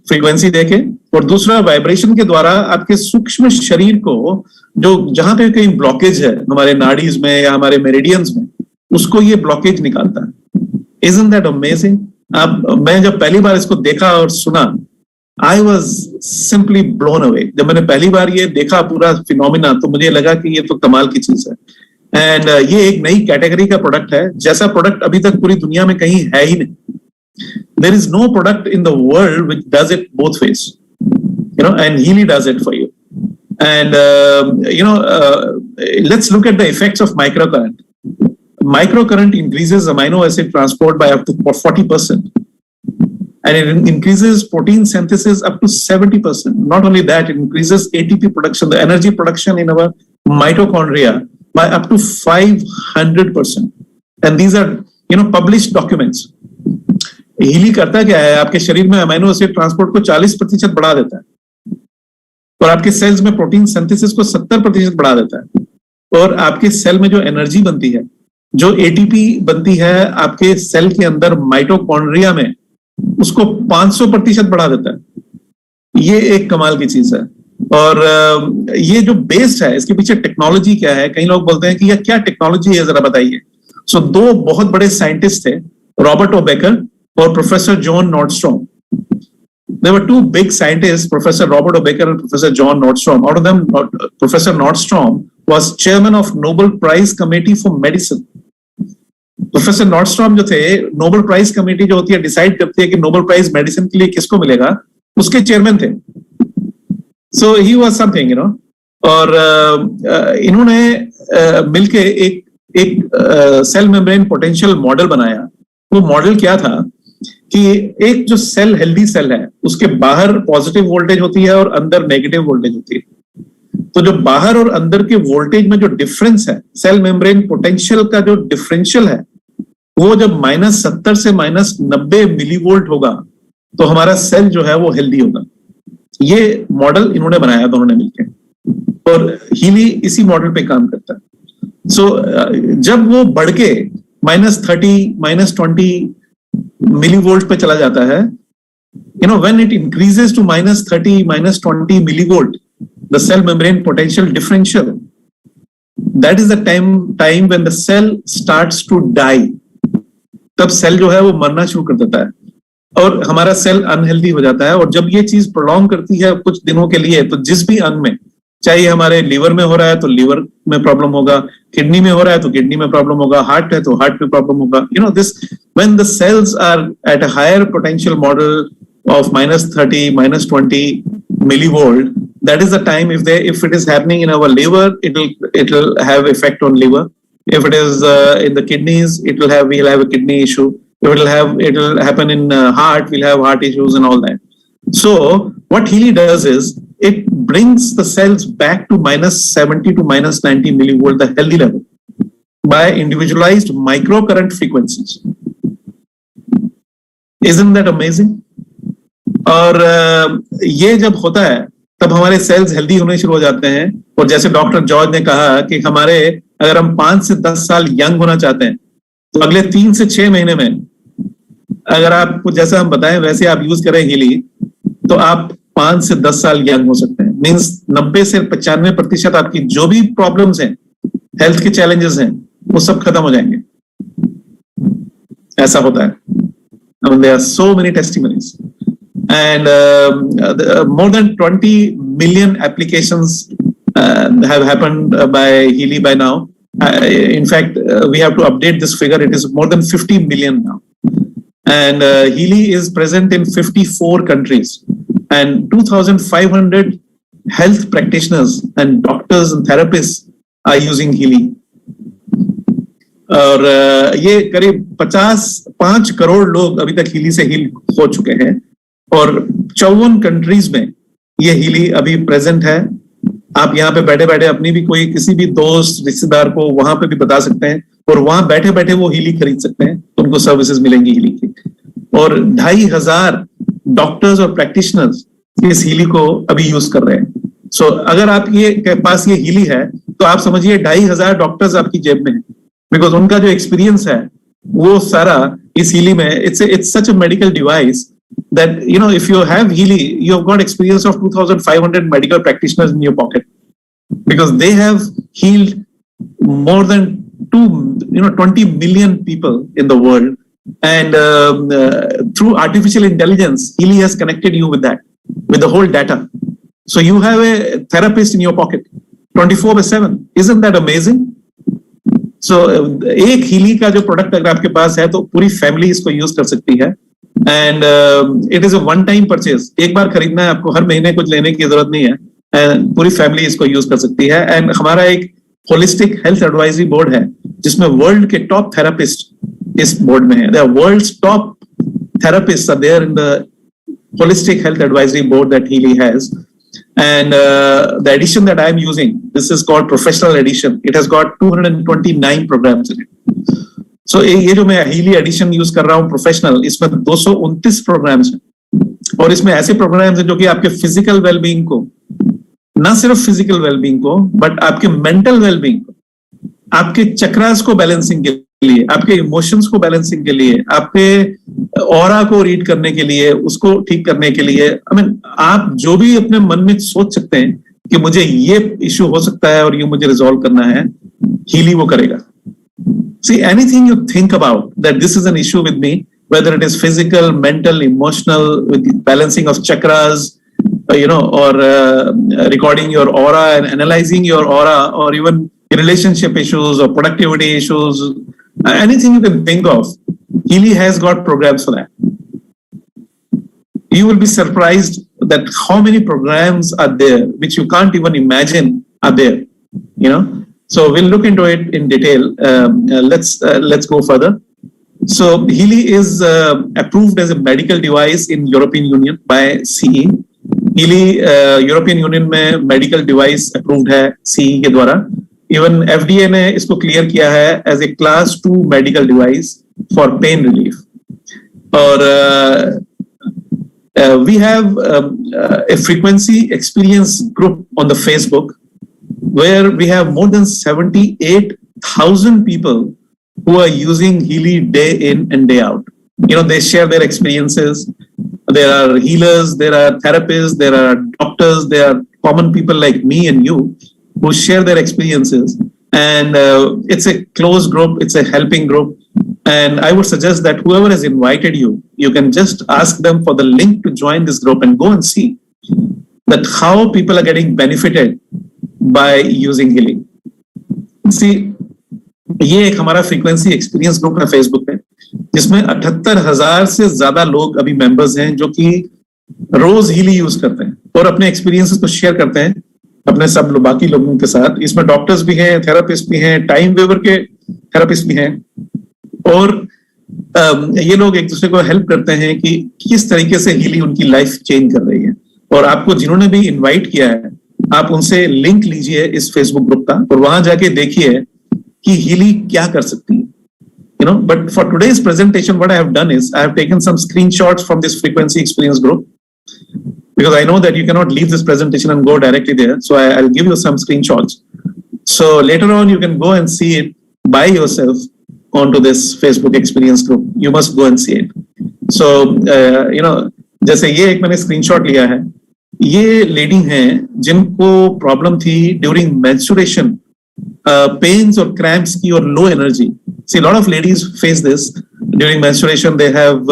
फ्रीक्वेंसी देके, और दूसरा वाइब्रेशन के द्वारा आपके सूक्ष्म शरीर को, जो जहां पे कहीं ब्लॉकेज है हमारे नाड़ीज में या हमारे मेरिडियंस में, उसको ये ब्लॉकेज निकालता है। Isn't that amazing? मैं जब पहली बार इसको देखा और सुना, I was simply blown away. जब मैंने पहली बार ये देखा पूरा फिनोमिना, तो मुझे लगा कि ये तो कमाल की चीज है। एंड ये एक नई कैटेगरी का प्रोडक्ट है, जैसा प्रोडक्ट अभी तक पूरी दुनिया में कहीं है ही नहीं। There is no product in the world which does it both ways, and HEALY does it for you. And let's look at the effects of microcurrent. Microcurrent increases amino acid transport by up to 40%, and it increases protein synthesis up to 70%. Not only that, it increases ATP production, the energy production in our mitochondria, by up to 500%. And these are published documents. HEALY करता क्या है, आपके शरीर में amino acid transport को 40% बढ़ा देता है, और आपके सेल्स में प्रोटीन सिंथेसिस को 70% बढ़ा देता है, और आपके सेल में जो एनर्जी बनती है, जो एटीपी बनती है आपके सेल के अंदर माइटोकॉन्ड्रिया में, उसको 500% बढ़ा देता है। ये एक कमाल की चीज है। और ये जो बेस्ड है, इसके पीछे टेक्नोलॉजी क्या है, कई लोग बोलते हैं कि यह क्या टेक्नोलॉजी है, जरा बताइए। सो 2 बहुत बड़े साइंटिस्ट थे, रॉबर्ट ओबेकर और professor John Nordstrom. There were 2 big scientists, Professor Robert O'Baker and Professor John Nordstrom. Out of them, Professor Nordstrom was chairman of Nobel Prize Committee for Medicine. Professor Nordstrom जो थे, Nobel prize committee जो होती है decide करती है कि Nobel prize medicine के लिए किसको मिलेगा, उसके चेयरमैन थे। So he was something, और इन्होंने मिलके एक सेल मेम्ब्रेन पोटेंशियल मॉडल बनाया। वो मॉडल क्या था कि एक जो सेल, हेल्दी सेल है, उसके बाहर पॉजिटिव वोल्टेज होती है और अंदर नेगेटिव वोल्टेज होती है। तो जो बाहर और अंदर के वोल्टेज में जो डिफरेंस है, सेल मेम्ब्रेन पोटेंशियल का जो डिफरेंशियल है, वो जब -70 से -90 मिलीवोल्ट होगा तो हमारा सेल जो है वो हेल्दी होगा। ये मॉडल इन्होंने बनाया दोनों ने मिलकर, और HEALY इसी मॉडल पे काम करता है। सो जब वो बढ़ के -30, -20 मिलीवोल्ट पे चला जाता है, when it increases to minus 30, minus 20 millivolt, the cell membrane potential differential, that is the time when the cell starts to die. तब सेल जो है वो मरना शुरू कर देता है और हमारा सेल अनहेल्दी हो जाता है. और जब ये चीज प्रोलॉन्ग करती है कुछ दिनों के लिए, तो जिस भी अंग में, चाहे हमारे लीवर में हो रहा है तो लीवर में प्रॉब्लम होगा, किडनी में हो रहा है तो किडनी में प्रॉब्लम होगा, हार्ट है तो हार्ट में प्रॉब्लम होगा. This when the cells are at a higher potential model of minus 30, minus 20 millivolt, that is the time if it is happening in our liver, it will have effect on liver. If it is in the kidneys, we'll have a kidney issue. If it will happen in heart, we'll have heart issues and all that. So what HEALY does is it brings the cells back to minus 70 to minus 90 millivolt, the healthy level, by individualized microcurrent frequencies. Isn't that amazing? और ये जब होता है तब हमारे sales healthy होने शुरू हो जाते हैं. और जैसे डॉक्टर जॉर्ज ने कहा कि अगर हम 5 से 10 साल यंग होना चाहते हैं तो अगले 3 से 6 महीने में अगर आपको जैसा हम बताएं वैसे आप यूज करें HEALY, तो आप 5 से 10 साल यंग हो सकते हैं. मींस 90 से 95% आपकी जो भी प्रॉब्लम्स हैं, हेल्थ के चैलेंजेस हैं, वो सब खत्म हो जाएंगे. ऐसा होता है. There are so many testimonies. And more than 20 million applications have happened by HEALY by now. In fact, we have to update this figure. It is more than 50 million now. And HEALY is present in 54 countries. And 2,500 health practitioners and doctors and therapists are using HEALY. और ये करीब 5 करोड़ लोग अभी तक HEALY से heal हो चुके हैं. और 54 कंट्रीज में ये HEALY अभी प्रेजेंट है. आप यहाँ पे बैठे बैठे अपनी भी कोई किसी भी दोस्त रिश्तेदार को वहां पे भी बता सकते हैं और वहां बैठे बैठे वो HEALY खरीद सकते हैं. उनको सर्विसेज मिलेंगी HEALY की. और 2,500 डॉक्टर्स और प्रैक्टिशनर्स इस HEALY को अभी यूज कर रहे हैं. सो अगर आप के पास ये HEALY है तो आप समझिए 2,500 डॉक्टर्स आपकी जेब में है. बिकॉज उनका जो एक्सपीरियंस है वो सारा इस HEALY में. It's such a medical device that if you have HEALY, you have got experience of 2,500 medical practitioners in your pocket, because they have healed more than 20 million people in the world. And through artificial intelligence, HEALY has connected you with that, with the whole data. So you have a therapist in your pocket 24/7. Isn't that amazing? So एक HEALY का जो product अगर आपके पास है तो पूरी family इसको use कर सकती है. And it is a one time purchase. एक बार खरीदना है आपको, हर महीने कुछ लेने की जरूरत नहीं है. पूरी फैमिली इसको यूज कर सकती है. एंड हमारा एक होलिस्टिक हेल्थ एडवाइजरी बोर्ड है जिसमें वर्ल्ड के टॉप थेरापिस्ट इस बोर्ड में है. Their world's top therapists are there in the holistic health advisory board that HEALY has. And the edition that I am using, this is called professional edition. It has got 229 programs in it. So ये जो मैं HEALY addition use कर रहा हूँ professional, इसमें 229 programmes हैं. और इसमें ऐसे प्रोग्राम्स हैं जो कि आपके फिजिकल वेलबींग को, ना सिर्फ फिजिकल वेलबींग को, बट आपके मेंटल वेलबींग को, आपके चक्रास को बैलेंसिंग के लिए, आपके इमोशंस को बैलेंसिंग के लिए, आपके ऑरा को रीड करने के लिए, उसको ठीक करने के लिए. आप जो भी अपने मन में सोच सकते हैं कि मुझे ये इश्यू हो सकता है और ये मुझे रिजॉल्व करना है, HEALY वो करेगा. See, anything you think about that this is an issue with me, whether it is physical, mental, emotional, with the balancing of chakras, or recording your aura and analyzing your aura, or even relationship issues or productivity issues, anything you can think of, HEALY has got programs for that. You will be surprised that how many programs are there which you can't even imagine are there. So we'll look into it in detail. Let's go further. So HEALY is approved as a medical device in European Union by CE. HEALY European Union में medical device approved है CE के द्वारा. Even FDA ने इसको clear किया है as a class 2 medical device for pain relief. और we have a frequency experience group on the Facebook, where we have more than 78,000 people who are using HEALY day in and day out. They share their experiences. there are healers, there are therapists, there are doctors, there are common people like me and you who share their experiences. And it's a closed group, it's a helping group. And I would suggest that whoever has invited you, you can just ask them for the link to join this group and go and see that how people are getting benefited by using healing. See, ये एक हमारा frequency experience group है Facebook पे, जिसमें 78,000 से ज्यादा लोग अभी मेंबर्स हैं जो कि रोज हीली यूज करते हैं और अपने एक्सपीरियंसेस को शेयर करते हैं अपने सब बाकी लोगों के साथ. इसमें डॉक्टर्स भी हैं, थेरापिस्ट भी हैं, टाइम वेवर के थेरापिस्ट भी हैं, और ये लोग एक दूसरे को हेल्प करते हैं कि किस तरीके से हीली उनकी लाइफ चेंज कर रही है. और आपको जिन्होंने भी इनवाइट किया है, आप उनसे लिंक लीजिए इस फेसबुक ग्रुप का और वहां जाके देखिए कि हीली क्या कर सकती है. You know, but for today's presentation, what I have done is I have taken some screenshots from this frequency experience group, because I know that you cannot leave this presentation and go directly there. So I'll give you some screenshots. So later on, you can go and see it by yourself onto this Facebook experience group. You must go and see it. So, you know, जैसे ये एक मैंने screenshot लिया है, ये lady हैं जिनको problem थी ड्यूरिंग मेंस्ट्रुएशन, पेन्स और क्रैम्प्स की और low energy. See, a lot of ladies face this during menstruation. They have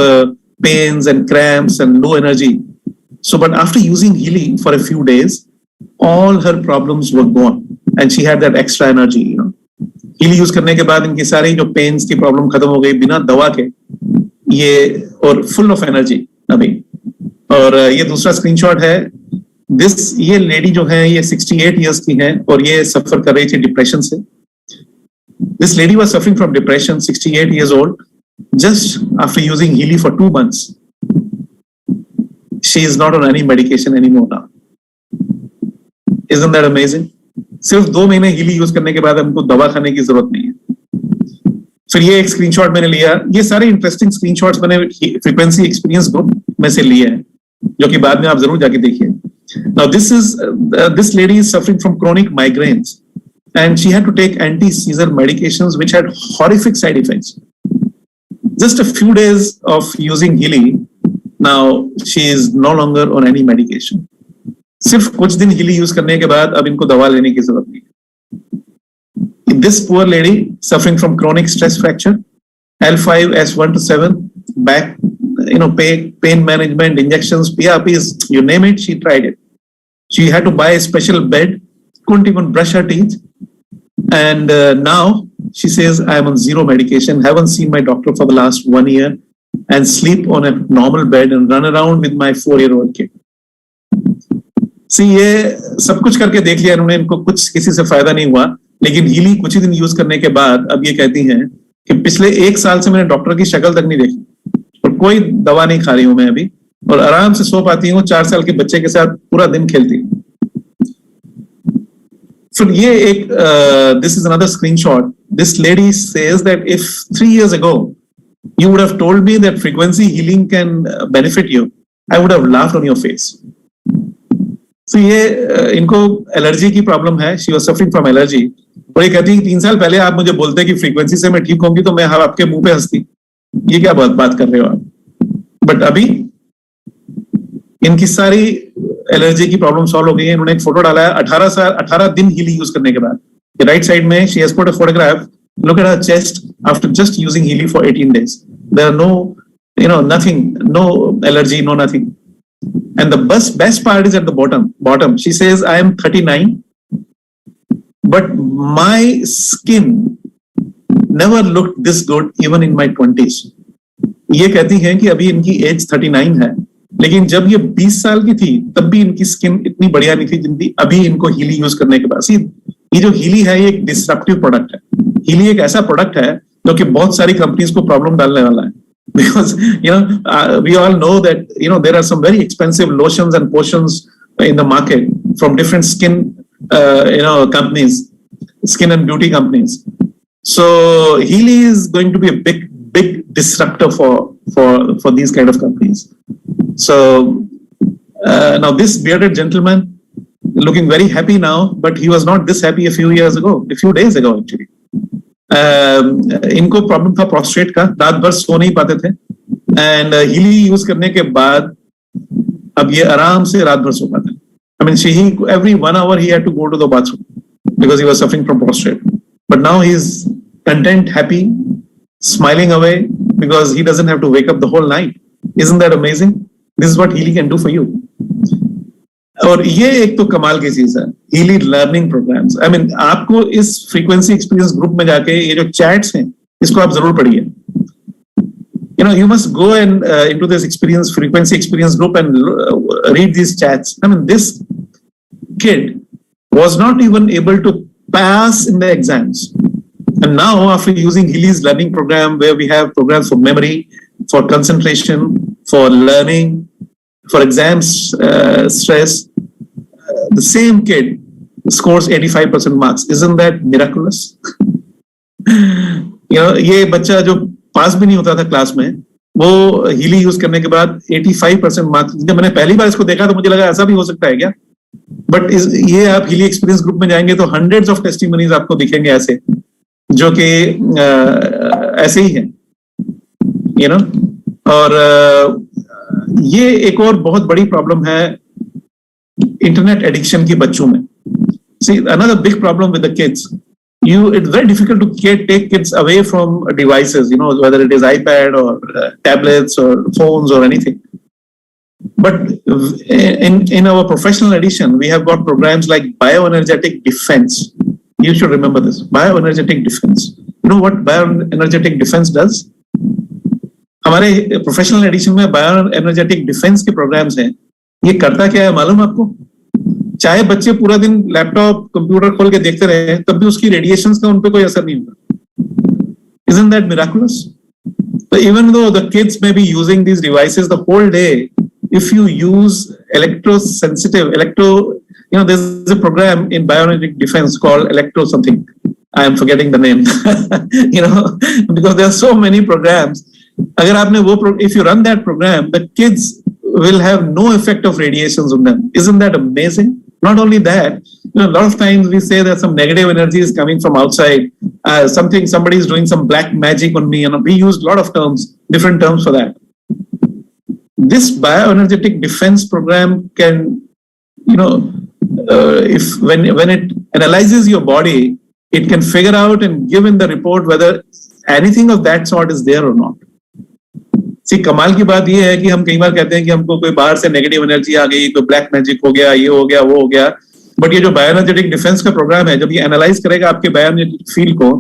pains and cramps and low energy. So, but after using Healy for a few days, all her problems were gone, and she had that extra energy. You know, Healy use करने के बाद इनकी सारी जो pains की problem खत्म हो गई बिना दवा के, ये और full of energy अभी. और ये दूसरा स्क्रीनशॉट है. ये लेडी जो है ये 68 years की है और ये सफर कर रही थी डिप्रेशन से. This lady was suffering from depression, 68 years old, just after using Healy for 2 months. She is not on any medication anymore now. Isn't that amazing? सिर्फ 2 महीने Healy यूज करने के बाद हमको दवा खाने की जरूरत नहीं है. फिर ये एक स्क्रीनशॉट मैंने लिया. ये सारे इंटरेस्टिंग स्क्रीनशॉट्स मैंने फ्रीक्वेंसी एक्सपीरियंस ग्रुप में से लिए हैं, जो कि बाद में आप जरूर जाके देखिए. Now this lady is suffering from chronic migraines. And she had to take anti-seizure medications which had horrific side effects. Just a few days of using Healy, now she is no longer on any medication. सिर्फ कुछ दिन Healy use करने के बाद अब इनको दवा लेने की जरूरत नहीं है. This poor lady suffering from chronic stress fracture, L5, S1 to 7, back, pain management, injections, PRPs, you name it, she tried it. She had to buy a special bed, couldn't even brush her teeth. And now she says, I am on zero medication, haven't seen my doctor for the last 1 year, and sleep on a normal bed and run around with my 4-year-old kid. See, ये सब कुछ करके देख लिया इन्होंने, इनको कुछ किसी से फायदा नहीं हुआ. लेकिन हीली कुछ ही दिन यूज करने के बाद अब ये कहती हैं कि पिछले 1 साल से मैंने डॉक्टर की शक्ल तक नहीं देखी और कोई दवा नहीं खा रही हूं मैं अभी, और आराम से सो पाती हूँ. 4 साल के बच्चे के साथ पूरा दिन खेलती हूँ. फिर ये एक this is another screenshot. This lady says that if 3 years ago you would have told me that frequency healing can benefit you, I would have laughed on your face. So ये इनको एलर्जी की problem है. She was suffering from allergy. और ये कहती है 3 साल पहले आप मुझे बोलते कि फ्रीक्वेंसी से मैं ठीक होंगी तो मैं आपके मुंह पे हंसती. ये क्या बात कर रहे हो आप? बट अभी इनकी सारी एलर्जी की प्रॉब्लम सॉल्व हो गई है. इन्होंने एक फोटो डाला है 18 दिन Healy यूज करने के बाद. राइट साइड में she has put a photograph. Look at her chest after just using Healy for 18 days. There are no, nothing, no allergy, no nothing. And the best part is at the bottom. She says, I am 39, but my skin never looked this good even in my 20s. ये कहती हैं कि अभी इनकी as 39 है, लेकिन जब ये 20 साल की थी तब भी इनकी स्किन इतनी बढ़िया नहीं थी जितनी अभी इनको Healy यूज करने के बाद. ये जो Healy है ये एक डिसरप्टिव प्रोडक्ट है. Healy एक ऐसा प्रोडक्ट है जो कि बहुत सारी कंपनीज को प्रॉब्लम डालने वाला है. Because we all know that there are some very expensive lotions and potions in the market from different skin companies, skin and beauty companies. So Healy is going to be a big disruptor for these kind of companies. So now this bearded gentleman looking very happy now, but he was not this happy a few days ago actually. इनको problem था prostate का, रात भर सो नहीं पाते थे. And Healy use करने के बाद अब ये आराम से रात भर सो पाता है. I mean, every 1 hour he had to go to the bathroom because he was suffering from prostrate. But now he's content, happy, smiling away because he doesn't have to wake up the whole night. Isn't that amazing? This is what HEALY can do for you. और ये एक तो कमाल की चीज है, HEALY learning programs. I mean, आपको इस फ्रीक्वेंसी एक्सपीरियंस ग्रुप में जाके ये जो चैट्स हैं इसको आप जरूर पढ़िए. You know, you must go and into this frequency experience group and read these chats. I mean, this kid was not even able to pass in the exams. And now, after using HEALY's learning program, where we have programs for memory, for concentration, for learning, for exams stress, the same kid scores 85% marks. Isn't that miraculous? You know, ये बच्चा जो पास भी नहीं होता था class में, वो HEALY use करने के बाद 85% मार्क्स. जब मैंने पहली बार इसको देखा तो मुझे लगा ऐसा भी हो सकता है क्या. बट ये आप HEALY एक्सपीरियंस ग्रुप में जाएंगे तो हंड्रेड्स ऑफ टेस्टिमनीज आपको दिखेंगे ऐसे, जो कि ऐसे ही हैं, यू नो. और ये एक और बहुत बड़ी प्रॉब्लम है इंटरनेट एडिक्शन की बच्चों में. See, another big problem with the kids, it's very difficult to take kids away from devices, you know, whether it is iPad or tablets or phones or anything. But in our professional edition, we have got programs like bioenergetic defense. You should remember this, bioenergetic defense. You know what bioenergetic defense does? हमारे professional addition में बायोएनर्जेटिक defence के programmes हैं. ये करता क्या है मालूम आपको? चाहे बच्चे पूरा दिन लैपटॉप कंप्यूटर खोल के देखते रहे, तब भी उसकी रेडिएशंस का उन पे कोई असर नहीं होगा. Isn't that miraculous? So even though the kids may be using these devices the whole day, if you use you know, there's a program in bioenergetic defense called electro something. I am forgetting the name. You know, because there are so many programs. अगर आपने वो if you run that program, the kids will have no effect of radiations on them. Isn't that amazing? Not only that, you know, a lot of times we say that some negative energy is coming from outside. Somebody is doing some black magic on me, and we use a lot of terms, different terms for that. This bioenergetic defense program can, you know, when it analyzes your body, it can figure out and give in the report whether anything of that sort is there or not. See, कमाल की बात ये है कि हम कई बार कहते हैं कि हमको कोई बाहर से नेगेटिव एनर्जी आ गई, कोई ब्लैक मैजिक हो गया, ये हो गया, वो हो गया. बट ये जो बायोएनर्जेटिक डिफेंस का प्रोग्राम है, जब ये एनालाइज करेगा आपके बायोएनर्जेटिक फील्ड को,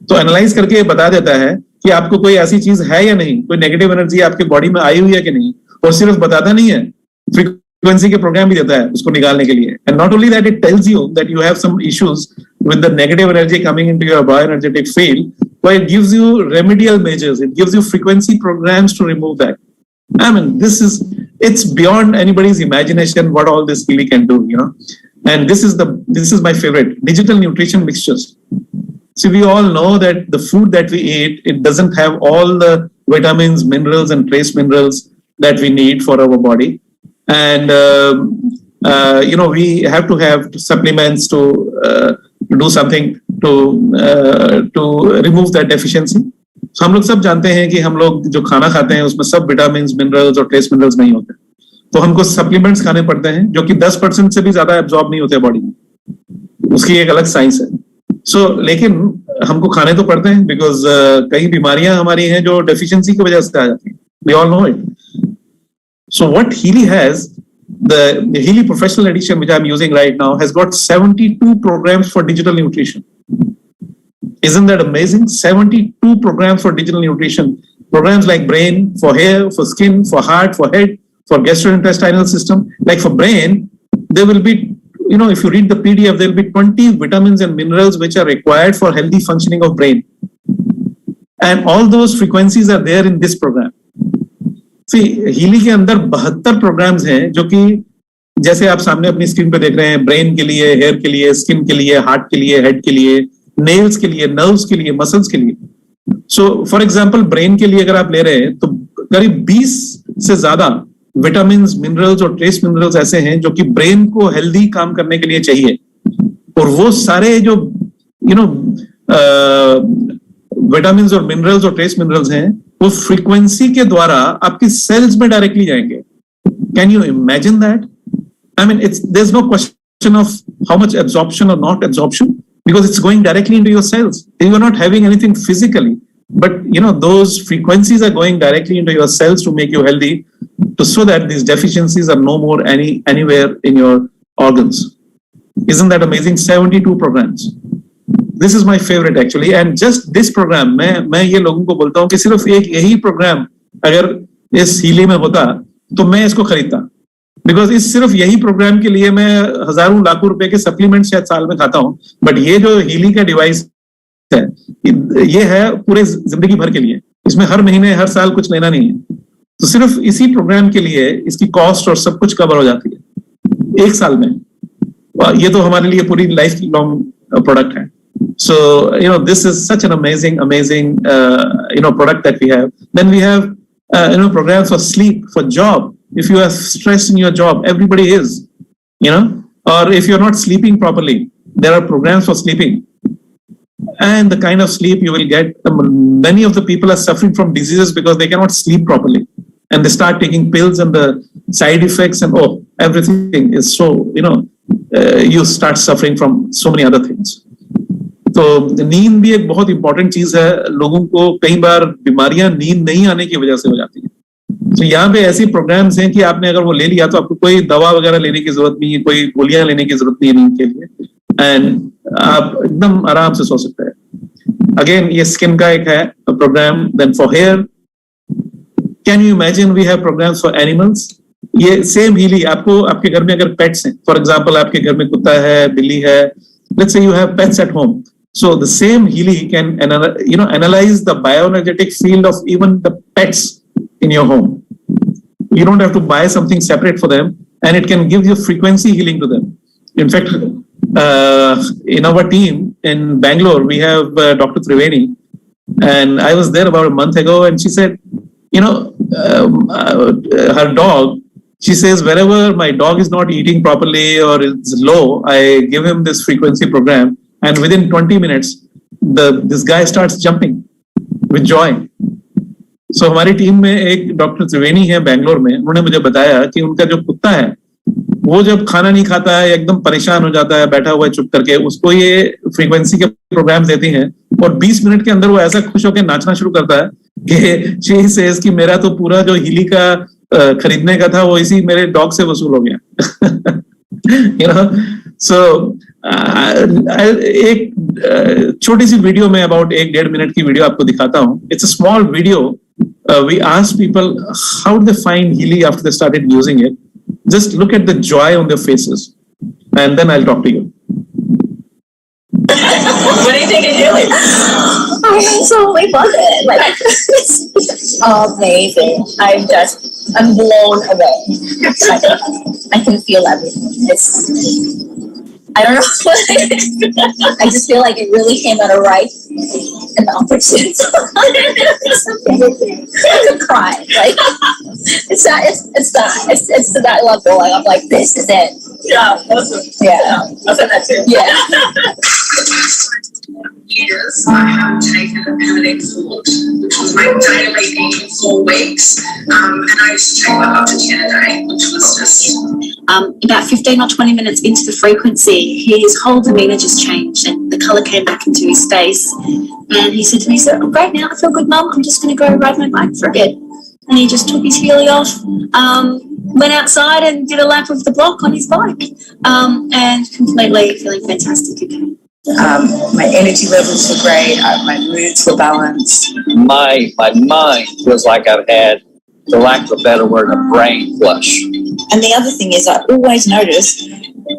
तो एनालाइज करके ये बता देता है कि आपको कोई ऐसी चीज है या नहीं, कोई नेगेटिव एनर्जी आपके बॉडी में आई हुई है कि नहीं. और सिर्फ बताता नहीं है, फ्रीक्वेंसी के प्रोग्राम भी देता है उसको निकालने के लिए. And not only that, it tells you that you have some issues with the negative energy coming into your bioenergetic field, but it gives you remedial measures. It gives you frequency programs to remove that. I mean, it's beyond anybody's imagination what all this really can do, you know. And this is my favorite, digital nutrition mixtures. See, we all know that the food that we eat, it doesn't have all the vitamins, minerals, and trace minerals that we need for our body. And, you know, we have to have supplements to do something to remove that deficiency. So हम लोग सब जानते हैं कि हम लोग जो खाना खाते हैं उसमें सब विटामिन्स, मिनरल्स और ट्रेस मिनरल्स नहीं होते, तो हमको सप्लीमेंट्स खाने पड़ते हैं जो कि 10% से भी ज्यादा एब्जॉर्ब नहीं होते बॉडी में. उसकी एक अलग साइंस है. सो लेकिन हमको खाने तो पड़ते हैं बिकॉज कई बीमारियां हमारी हैं जो डेफिशिएंसी की वजह से आ जाती हैं. We all know it. So what HEALY has, the HEALY professional edition which I'm using right now has got 72 programs for digital nutrition. Isn't that amazing? 72 programs for digital nutrition. Programs like brain, for hair, for skin, for heart, for head, for gastrointestinal system. Like for brain, there will be, you know, if you read the PDF, there will be 20 vitamins and minerals which are required for healthy functioning of brain. And all those frequencies are there in this program. See, HEALY के अंदर 72 programmes हैं जो कि जैसे आप सामने अपनी screen पे देख रहे हैं, ब्रेन के लिए, हेयर के लिए, स्किन के लिए, हार्ट के लिए, हेड के लिए, नेल्स के लिए, नर्व्स के लिए, मसल्स के लिए. सो फॉर एग्जांपल ब्रेन के लिए अगर आप ले रहे हैं तो करीब 20 से ज्यादा विटामिन्स, मिनरल्स और ट्रेस मिनरल्स ऐसे हैं जो कि ब्रेन को हेल्दी काम करने के लिए चाहिए. और वो सारे जो यू नो विटामिन्स और मिनरल्स और ट्रेस मिनरल्स हैं वो फ्रीक्वेंसी के द्वारा आपकी सेल्स में डायरेक्टली जाएंगे. Can you imagine that? I mean, there's no question of how much absorption or not absorption, because it's going directly into your cells. You are not having anything physically, but those frequencies are going directly into your cells to make you healthy, so that these deficiencies are no more anywhere in your organs. Isn't that amazing? 72 programs. This is my favorite actually, and just this program, मैं ये लोगों को बोलता हूँ कि सिर्फ एक यही प्रोग्राम अगर इस हीली में होता तो मैं इसको खरीदता, बिकॉज इस सिर्फ यही प्रोग्राम के लिए मैं हजारों लाखों रुपए के सप्लीमेंट शायद साल में खाता हूँ, बट ये जो हीली का डिवाइस है ये है पूरे जिंदगी भर के लिए, इसमें हर महीने हर साल कुछ लेना नहीं है, तो सिर्फ इसी प्रोग्राम के लिए इसकी कॉस्ट और सब कुछ कवर हो जाती है एक साल में। ये तो हमारे लिए पूरी लाइफ लॉन्ग प्रोडक्ट है। So, this is such an amazing, product that we have. Then we have, programs for sleep, for job. If you are stressed in your job, everybody is, or if you're not sleeping properly, there are programs for sleeping. And the kind of sleep you will get, many of the people are suffering from diseases because they cannot sleep properly. And they start taking pills and the side effects and everything is so, you start suffering from so many other things. तो नींद भी एक बहुत important चीज है। लोगों को कई बार बीमारियां नींद नहीं आने की वजह से हो जाती है। तो यहाँ पे ऐसी प्रोग्राम्स हैं कि आपने अगर वो ले लिया तो आपको कोई दवा वगैरह लेने की जरूरत नहीं है, कोई गोलियां लेने की जरूरत नहीं है नींद के लिए, एंड आप एकदम आराम से सो सकते हैं। अगेन ये स्किन का एक है program. Then for hair, can you imagine we have programs for animals. ये सेम हीली आपको आपके घर में अगर पेट्स हैं, फॉर एग्जाम्पल आपके घर में कुत्ता है, बिल्ली है, let's say you have pets at home. So the same HEALY can analyze the bioenergetic field of even the pets in your home. You don't have to buy something separate for them, and it can give you frequency healing to them. In fact, in our team in Bangalore, we have Dr. Triveni, and I was there about a month ago, and she said, her dog, she says, wherever my dog is not eating properly or is low, I give him this frequency program. And within 20 minutes, this guy starts jumping with joy. So हमारी team में एक doctor त्रिवेणी है बैंगलोर में, उन्होंने मुझे बताया कि उनका जो कुत्ता है वो जब खाना नहीं खाता है, एकदम परेशान हो जाता है, बैठा हुआ है चुप करके, उसको ये फ्रीक्वेंसी के प्रोग्राम देती हैं और 20 मिनट के अंदर वो ऐसा खुश होकर नाचना शुरू करता है कि she says कि मेरा तो पूरा जो हीली का खरीदने का था वो इसी मेरे डॉग से वसूल हो गया। So एक छोटी सी वीडियो में about 1-1.5 मिनट की वीडियो आपको दिखाता हूँ. It's a small video. We asked people how they find HEALY after they started using it. Just look at the joy on their faces, and then I'll talk to you. What do you think of HEALY? I absolutely love it. Like, it's amazing. I'm blown away. I can feel everything. I don't know. I just feel like it really came at a right and the opportune time. I could cry. Like, it's that level. Like, I'm like, this is it. Yeah. Yeah. I said that too. Yeah. Years, I have taken a pivoting thought, which was my daily eating 4 weeks, and I used to take like up to 10 a day, which was just... About 15 or 20 minutes into the frequency, his whole demeanour just changed and the colour came back into his face. And he said to me, "So I'm great now, I feel good, Mum, I'm just going to go ride my bike for a bit." And he just took his HEALY off, went outside and did a lap of the block on his bike, and completely feeling fantastic again. My energy levels were great, my moods were balanced. My mind feels like I've had, for lack of a better word, a brain flush. And the other thing is, I always notice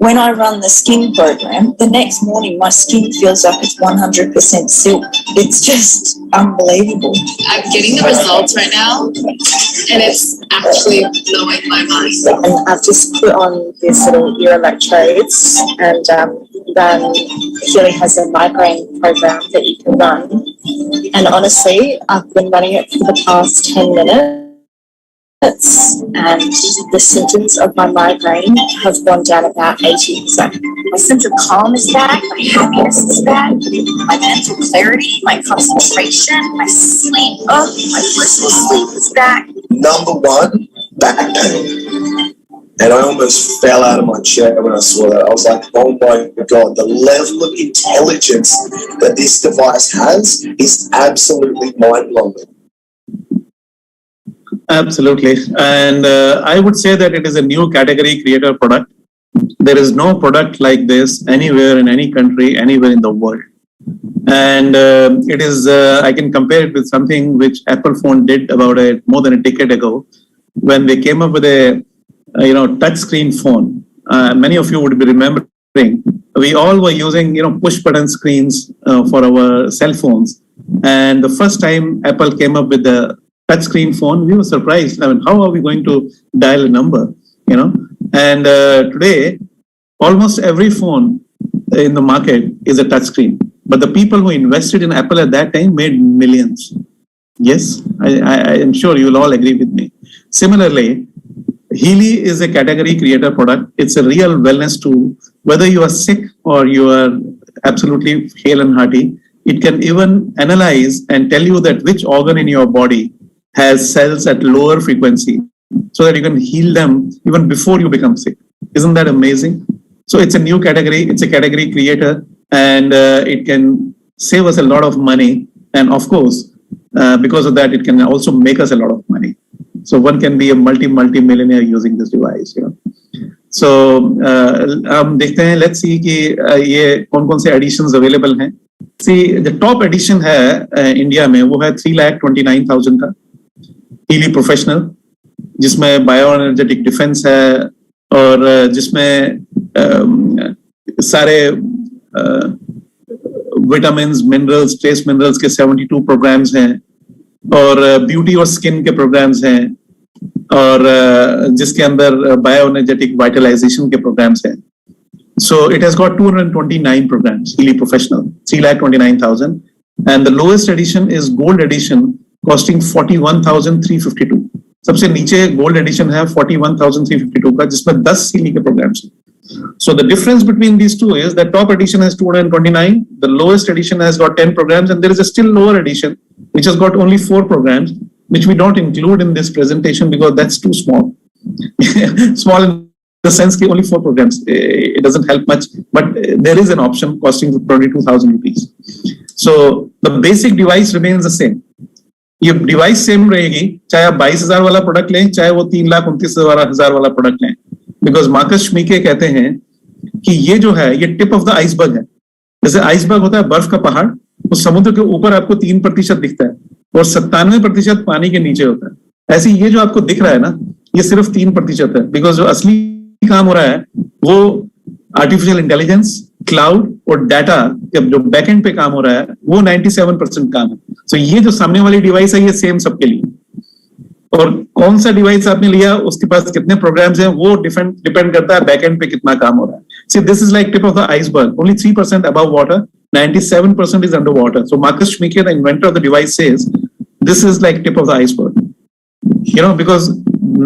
when I run the skin program, the next morning my skin feels like it's 100% silk. It's just unbelievable. I'm getting the results right now, and it's actually blowing my mind. And I've just put on these little ear electrodes, and then HEALY has a migraine program that you can run. And honestly, I've been running it for the past 10 minutes. And the symptoms of my migraine have gone down about 80%. My sense of calm is back, my happiness is back, my mental clarity, my concentration, my sleep, my blissful sleep is back. Number one, back pain. And I almost fell out of my chair when I saw that. I was like, oh my God, the level of intelligence that this device has is absolutely mind-blowing. Absolutely. And I would say that it is a new category creator product. There is no product like this anywhere in any country, anywhere in the world. And it is, I can compare it with something which Apple phone did about more than a decade ago, when they came up with a touch screen phone. Many of you would be remembering, we all were using, push button screens for our cell phones. And the first time Apple came up with the touch screen phone, we were surprised. I mean, how are we going to dial a number, And today, almost every phone in the market is a touch screen. But the people who invested in Apple at that time made millions. Yes, I am sure you'll all agree with me. Similarly, HEALY is a category creator product. It's a real wellness tool. Whether you are sick or you are absolutely hale and hearty, it can even analyze and tell you that which organ in your body has cells at lower frequency, so that you can heal them even before you become sick. Isn't that amazing? So it's a new category. It's a category creator, and it can save us a lot of money. And of course, because of that, it can also make us a lot of money. So one can be a multi-millionaire using this device. So हम देखते हैं. Let's see कि ये कौन-कौन से additions available हैं. See, the top edition है India में, वो है 3,29,000 का HEALY Professional, जिसमें बायोएनर्जेटिक डिफेंस है और जिसमें सारे विटामिन्स, मिनरल्स, ट्रेस मिनरल्स के 72 प्रोग्राम्स हैं और ब्यूटी और स्किन के प्रोग्राम्स हैं और जिसके अंदर बायोएनर्जेटिक वाइटलाइजेशन के प्रोग्राम्स हैं. So it has got 229 programs, HEALY Professional, 3,29,000. And the lowest edition is Gold Edition, costing 41,352. सबसे नीचे गोल्ड एडिशन है 41,352 का, जिसमें 10 HEALY के प्रोग्राम्स हैं. So the difference between these two is that top edition has 229, the lowest edition has got 10 programs, and there is a still lower edition which has got only 4 programs, which we don't include in this presentation because that's too small. Small in the sense that only 4 programs, it doesn't help much, but there is an option costing 22,000 rupees. So the basic device remains the same. ये device same रहेगी, चाहे आप 22,000 वाला product लें, चाहे वो 3,29,000 वाला product लें, बिकॉज मार्कस श्मीके कहते हैं कि ये जो है ये टिप ऑफ द आइसबर्ग है. जैसे आइसबर्ग होता है बर्फ का पहाड़, उस समुद्र के ऊपर आपको 3% दिखता है और 97% पानी के नीचे होता है. ऐसे ये जो आपको दिख रहा है ना, ये सिर्फ 3% है, बिकॉज जो असली काम हो रहा है वो आर्टिफिशियल इंटेलिजेंस, क्लाउड और डाटा जो बैकएंड पे काम हो रहा है वो 97% काम है. सो ये जो सामने वाली डिवाइस है ये सेम सबके लिए, और कौन सा डिवाइस आपने लिया उसके पास कितने प्रोग्राम्स हैं वो डिपेंड करता है बैकएंड पे कितना काम हो रहा है. See this is like tip of the iceberg, only 3% above water, 97% is under water. So Marcus Schmieke, the inventor of the device, says this is like tip of the iceberg, because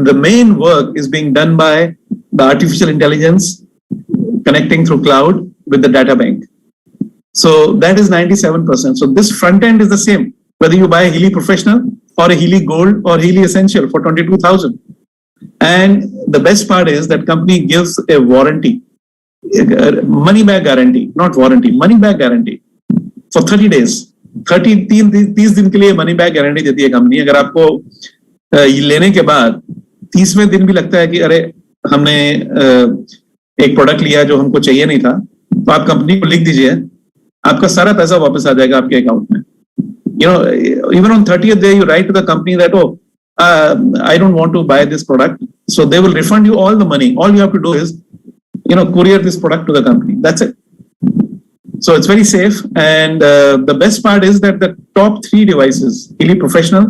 the main work is being done by the artificial intelligence connecting through cloud with the data bank. So that is 97%. So this front end is the same, whether you buy a HEALY Professional or a HEALY Gold or HEALY Essential for 22,000. And the best part is that company gives a warranty, money back guarantee, not warranty, money back guarantee for 30 days. 30 दिन के लिए money back guarantee देती है company. अगर आपको ये लेने के बाद 30वें दिन भी लगता है कि अरे हमने एक प्रोडक्ट लिया जो हमको चाहिए नहीं था, तो आप कंपनी को लिख दीजिए, आपका सारा पैसा वापस आ जाएगा आपके अकाउंट में. Even on 30th day you write to the company that I don't want to buy this product, so they will refund you all the money. All you have to do is courier this product to the company. That's it. So it's very safe, and the best part is that the top 3 devices, HEALY Professional,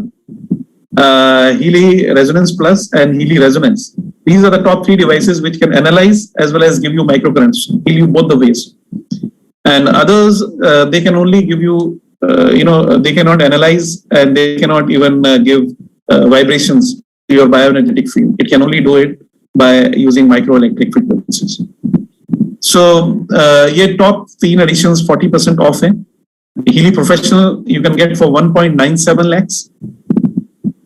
HEALY Resonance Plus and HEALY Resonance, these are the top 3 devices which can analyze as well as give you microcurrents, heal you both the ways. And others, they can only give you, they cannot analyze and they cannot even give vibrations to your bioenergetic field. It can only do it by using microelectric frequencies. So, ये top 3 editions 40% off है. HEALY Professional you can get for 1.97 lakhs.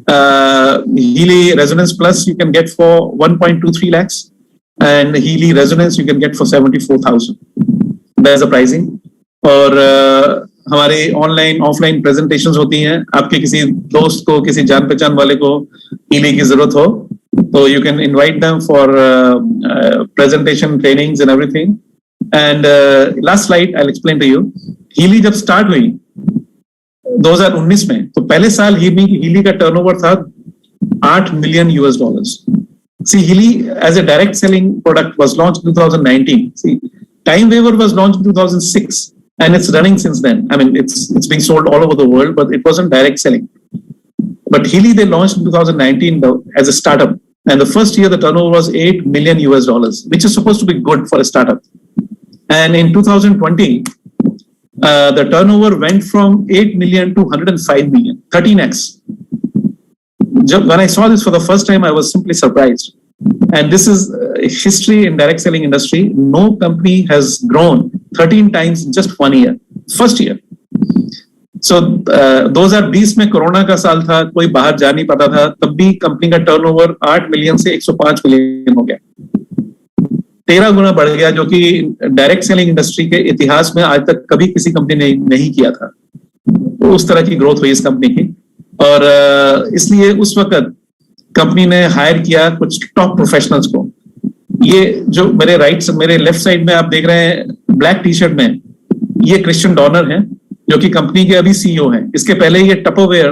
Healy Resonance Plus you can get for 1.23 lakhs, and Healy Resonance you can get for 74,000. That's the pricing. और हमारे online offline presentations होती हैं. आपके किसी दोस्त को, किसी जान पहचान वाले को हीली की जरूरत हो तो you can invite them for presentation trainings and everything. And last slide I'll explain to you. Healy जब स्टार्ट हुई 2019 में, तो पहले साल हीली का टर्नओवर था $8 million. See, Healy as a direct selling product was launched in 2019. See, Time Waver was launched in 2006 and it's running since then. I mean, it's being sold all over the world, but it wasn't direct selling. But Healy they launched in 2019 as a startup, and the first year the turnover was $8 million, which is supposed to be good for a startup. And in 2020, the turnover went from 8 million to 105 million, 13x. When I saw this for the first time, I was simply surprised. And this is history in direct selling industry. No company has grown 13 times in just 1 year, first year. So 2020 में corona का साल था, कोई बाहर जा नहीं पाता था, तब भी कंपनी का टर्नओवर 8 मिलियन से 105 मिलियन हो गया, 13 गुना बढ़ गया, जो कि डायरेक्ट सेलिंग इंडस्ट्री के इतिहास में आज तक कभी किसी कंपनी ने नहीं किया था. उस तरह की ग्रोथ हुई इस कंपनी की. और इसलिए उस वक्त कंपनी ने हायर किया कुछ टॉप प्रोफेशनल्स को. ये जो मेरे लेफ्ट साइड में आप देख रहे हैं ब्लैक टी शर्ट में, ये क्रिश्चियन डॉनर हैं जो कि कंपनी के अभी सीईओ हैं. इसके पहले ये टपरवेयर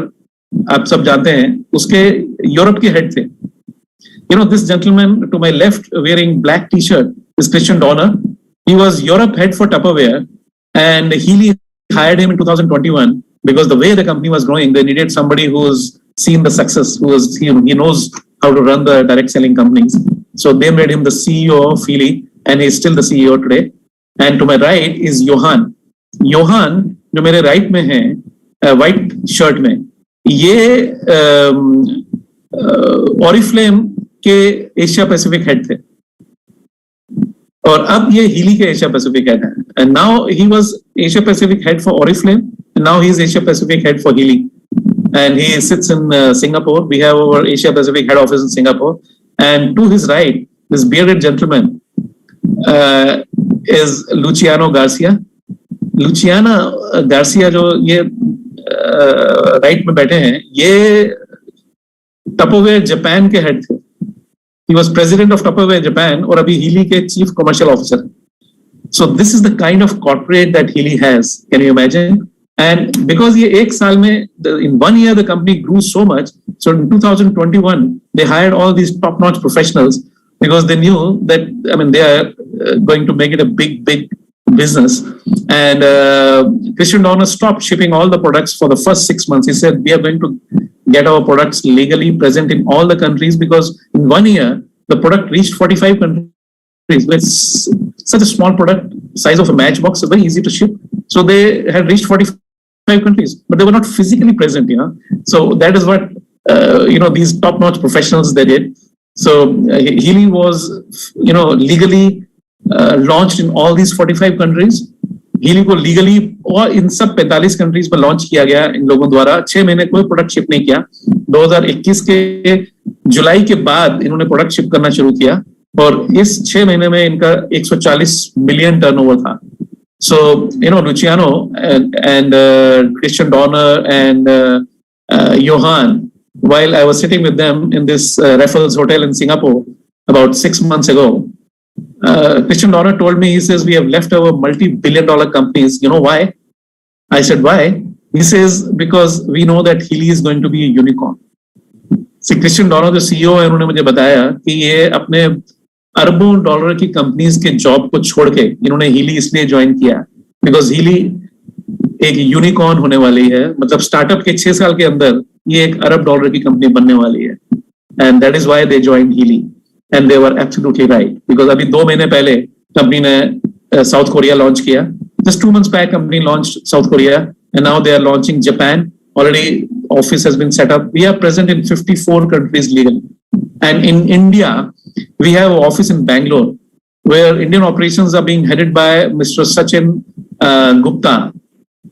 आप सब जानते हैं, उसके यूरोप के हेड थे. You know, this gentleman to my left wearing black t-shirt is Christian Donner. He was Europe head for Tupperware, and Healy hired him in 2021 because the way the company was growing, they needed somebody who's seen the success, he knows how to run the direct selling companies. So they made him the CEO of Healy, and he's still the CEO today. And to my right is Johan. Johan, जो मेरे right में है white shirt में, ये Oriflame के Asia Pacific head थे और अब ये हीली के एशिया पैसिफिक हेड है. And now he was Asia Pacific head for Oriflame, and now he is Asia Pacific head for Healy, and he sits in Singapore. We have our Asia Pacific head office in Singapore, and to his right, this bearded gentleman is Luciano Garcia. Luciano Garcia जो ये right में बैठे हैं, ये Tupperware Japan के head थे. He was president of Tupperware Japan और अभी Healy के chief commercial officer. So this is the kind of corporate that Healy has. Can you imagine? And because ये एक साल में, in 1 year the company grew so much. So in 2021 they hired all these top-notch professionals because they knew that, I mean, they are going to make it a big business. And Christian Donner stopped shipping all the products for the first 6 months. He said, we are going to get our products legally present in all the countries, because in 1 year the product reached 45 countries. It's such a small product, size of a matchbox, so very easy to ship. So they had reached 45 countries, but they were not physically present, you know. So that is what these top-notch professionals they did. So Healy was, legally launched in all these 45 countries. Healy को legally और इन सब 45 countries पर launch किया गया इन लोगों द्वारा. 6 महीने कोई प्रोडक्ट शिप नहीं किया. 2021 के जुलाई के बाद इन्होंने प्रोडक्ट शिप करना शुरू किया और इस 6 महीने में इनका 140 मिलियन टर्नओवर था. So Luciano and Christian Donner and Johan, while I was sitting with them in this Raffles hotel in Singapore about 6 months ago, Christian Donner told me, he says, we have left our multi-billion-dollar companies. You know why? I said, why? He says, because we know that Healy is going to be a unicorn. See, Christian Donner जो CEO है, उन्होंने मुझे बताया कि ये अपने अरबों dollar की कंपनीज के जॉब को छोड़ के इन्होंने Healy इसलिए ज्वाइन किया बिकॉज Healy एक यूनिकॉर्न होने वाली है. मतलब स्टार्टअप के 6 साल के अंदर ये एक अरब डॉलर की कंपनी बनने वाली है. And that is why they joined Healy. And they were absolutely right, because अभी 2 महीने पहले कंपनी ने साउथ कोरिया लॉन्च किया. Just 2 months back, company launched South Korea, and now they are launching Japan. Already, office has been set up. We are present in 54 countries legally. And in India, we have an office in Bangalore, where Indian operations are being headed by Mr. Sachin Gupta.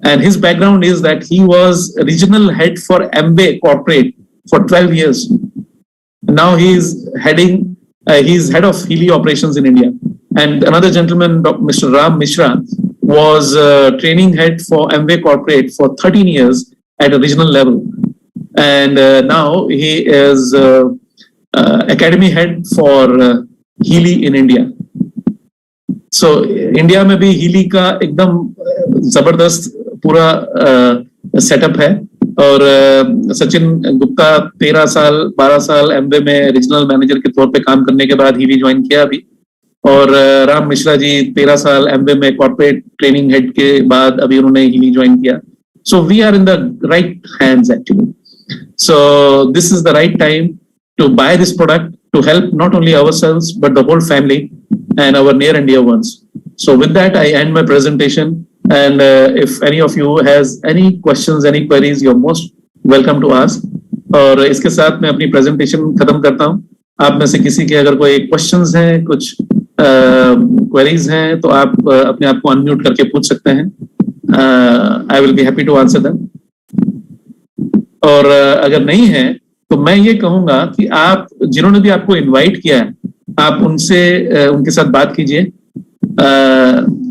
And his background is that he was regional head for Amway Corporate for 12 years. Now he's head of HEALY operations in India. And another gentleman, Mr. Ram Mishra, was training head for Amway Corporate for 13 years at a regional level. And now he is academy head for HEALY in India. So India में भी HEALY का एकदम जबरदस्त पूरा setup है. और सचिन गुप्ता 13 साल 12 साल एमवे में रीजनल मैनेजर के तौर पे काम करने के बाद HEALY ज्वाइन किया अभी. और राम मिश्रा जी 13 साल एमवे में कॉर्पोरेट ट्रेनिंग हेड के बाद अभी उन्होंने HEALY ज्वाइन किया. So we are in the right hands actually. So this is the right time to buy this product to help not only ourselves but the whole family and our near and dear ones. So with that, I end my presentation. And if any of you has any questions, any queries, you're most welcome to ask. और इसके साथ मैं अपनी presentation खत्म करता हूँ. आप में से किसी के अगर कोई questions हैं, कुछ queries हैं, तो आप अपने आप को unmute करके पूछ सकते हैं. I will be happy to answer them. और अगर नहीं है तो मैं ये कहूंगा कि आप जिन्होंने भी आपको इनवाइट किया है, आप उनके साथ बात कीजिए.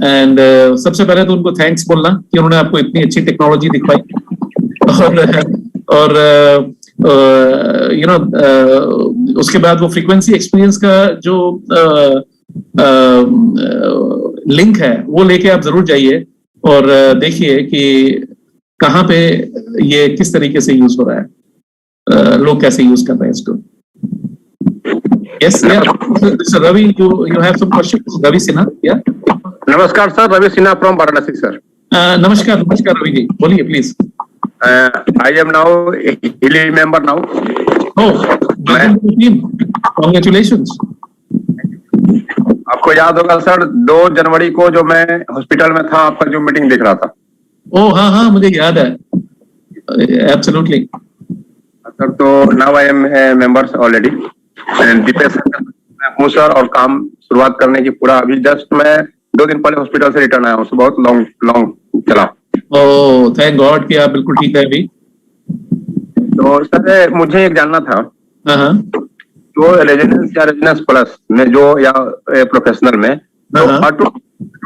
एंड सबसे पहले तो उनको थैंक्स बोलना कि उन्होंने आपको इतनी अच्छी टेक्नोलॉजी दिखवाई. और उसके बाद वो फ्रीक्वेंसी एक्सपीरियंस का जो लिंक है वो लेके आप जरूर जाइए और देखिए कि कहाँ पे ये किस तरीके से यूज हो रहा है, लोग कैसे यूज कर रहे हैं इसको. Yes, yeah. So Ravi, you have some questions. Ravi Sinha, yeah. नमस्कार sir, Ravi Sinha from Varanasi sir. नमस्कार रवि जी, बोलिए please. I am now HEALY member now. Congratulations. आपको याद होगा सर 2 जनवरी को जो मैं हॉस्पिटल में था, आपका जो मीटिंग देख रहा था. हाँ मुझे याद है. Absolutely sir. तो now I am members already. Deepesh हूँ सर, और काम शुरुआत करने की पूरा अभी जस्ट मैं 2 दिन पहले हॉस्पिटल से रिटर्न आया हूँ. बहुत लॉन्ग चला. ओह थैंक गॉड कि आप बिल्कुल ठीक है अभी. तो सर मुझे एक जानना था, जो रेजिडेंस या रेजिडेंस प्लस में जो या प्रोफेशनल में तो ऑटो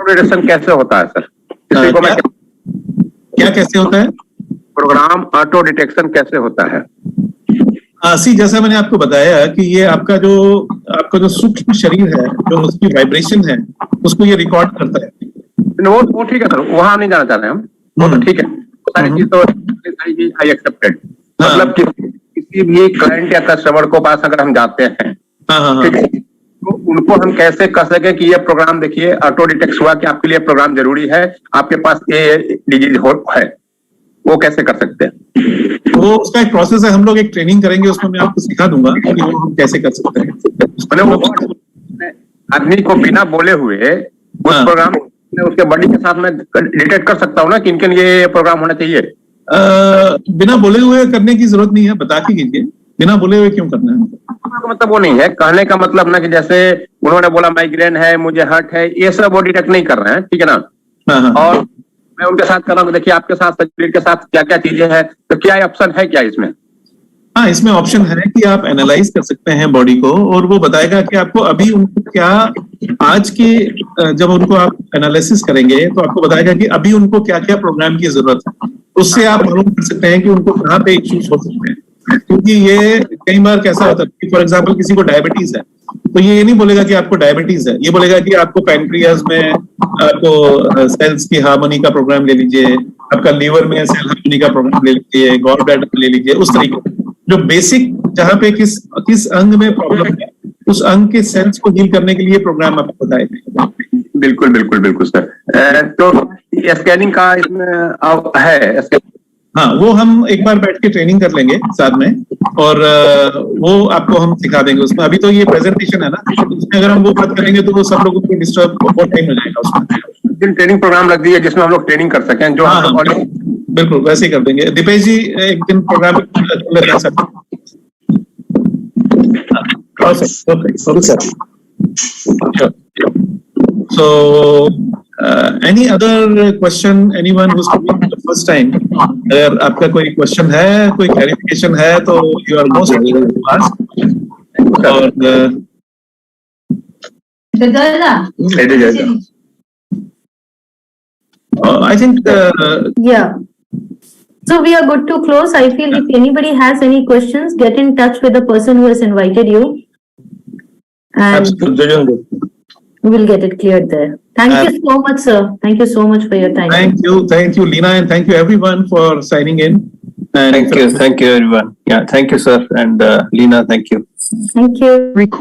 डिटेक्शन कैसे होता है सर? किसी को मैं क्या कैसे होता है प्रोग्राम ऑटो डिटेक्शन कैसे होता है? जैसा मैंने आपको बताया कि ये आपका जो सूक्ष्म शरीर है, जो उसकी वाइब्रेशन है, उसको ये रिकॉर्ड करता है. वो ठीक है सर, वहां नहीं जाना चाह रहे हम. वो तो ठीक है, सारी चीज तो आई एक्सेप्टेड. मतलब किसी भी क्लाइंट या कस्टमर को पास अगर हम जाते हैं, ठीक है, तो उनको हम कैसे कह सके कि ये प्रोग्राम देखिए ऑटो डिटेक्ट हुआ कि आपके लिए प्रोग्राम जरूरी है, आपके पास ये डिजीज है, वो कैसे कर सकते हैं? वो उसका एक प्रोसेस है. हम लोग एक ट्रेनिंग करेंगे, उसमें मैं आपको सिखा दूंगा कि वो हम कैसे कर सकते हैं. मैंने वो आदमी को बिना बोले हुए उस प्रोग्राम उसके बॉडी के साथ में डिटेक्ट कर सकता हूँ ना कि इनके ये प्रोग्राम होना चाहिए. बिना बोले हुए करने की जरूरत नहीं है, बता के कीजिए. बिना बोले हुए क्यों करना है? मतलब वो नहीं है कहने का मतलब ना कि जैसे उन्होंने बोला माइग्रेन है, मुझे हर्ट है, ये सब वो डिटेक्ट नहीं कर रहे हैं, ठीक है ना. और मैं उनके साथ कर रहा हूँ, देखिए आपके साथ शरीर के साथ क्या क्या चीजें हैं, तो क्या ऑप्शन है क्या इसमें? हाँ, इसमें ऑप्शन है कि आप एनालाइज कर सकते हैं बॉडी को, और वो बताएगा कि आपको अभी उनको क्या, आज के जब उनको आप एनालिसिस करेंगे तो आपको बताएगा कि अभी उनको क्या क्या प्रोग्राम की जरूरत है. उससे आप मालूम कर सकते हैं कि उनको कहाँ पे इश्यूज हो सकते हैं. क्योंकि ये कई बार कैसा होता है, फॉर एग्जाम्पल किसी को डायबिटीज है तो ये नहीं बोलेगा कि आपको डायबिटीज है, ये बोलेगा कि आपको पैनक्रियाज में आपको सेल्स की हार्मोनी का प्रोग्राम ले लीजिए, आपका लीवर में सेल हार्मोनी का प्रोग्राम ले लीजिए, गॉल ब्लैडर ले लीजिए. उस तरीके जो बेसिक जहाँ पे किस अंग में प्रॉब्लम है, उस अंग के सेल्स को हील करने के लिए प्रोग्राम आपको बताएगा. बिल्कुल बिल्कुल बिल्कुल सर. तो स्कैनिंग का इसमें है? हाँ, वो हम एक बार बैठ के ट्रेनिंग कर लेंगे साथ में, और वो आपको हम सिखा देंगे उसमें. अभी तो ये प्रेजेंटेशन है ना, उसमें अगर हम वो बात करेंगे तो वो सब लोगों को डिस्टर्ब बहुत टाइम हो जाएगा. उसमें दिन ट्रेनिंग प्रोग्राम लग दिए जिसमें हम लोग ट्रेनिंग कर सकें, जो बिल्कुल वैसे ही कर देंगे. दीपेश जी एक दिन प्रोग्राम लगा सकते हैं. So Any other question? Anyone who's coming for the first time? अगर आपका कोई question है, कोई clarification है, तो you are most welcome to ask. और I think yeah. So we are good to close. I feel if anybody has any questions, get in touch with the person who has invited you, and absolutely. we will get it cleared there. Thank you so much, sir. Thank you so much for your time. Thank you, Lina, and thank you everyone for signing in. And Thank you everyone. Yeah, thank you, sir, and Lina, thank you. Thank you.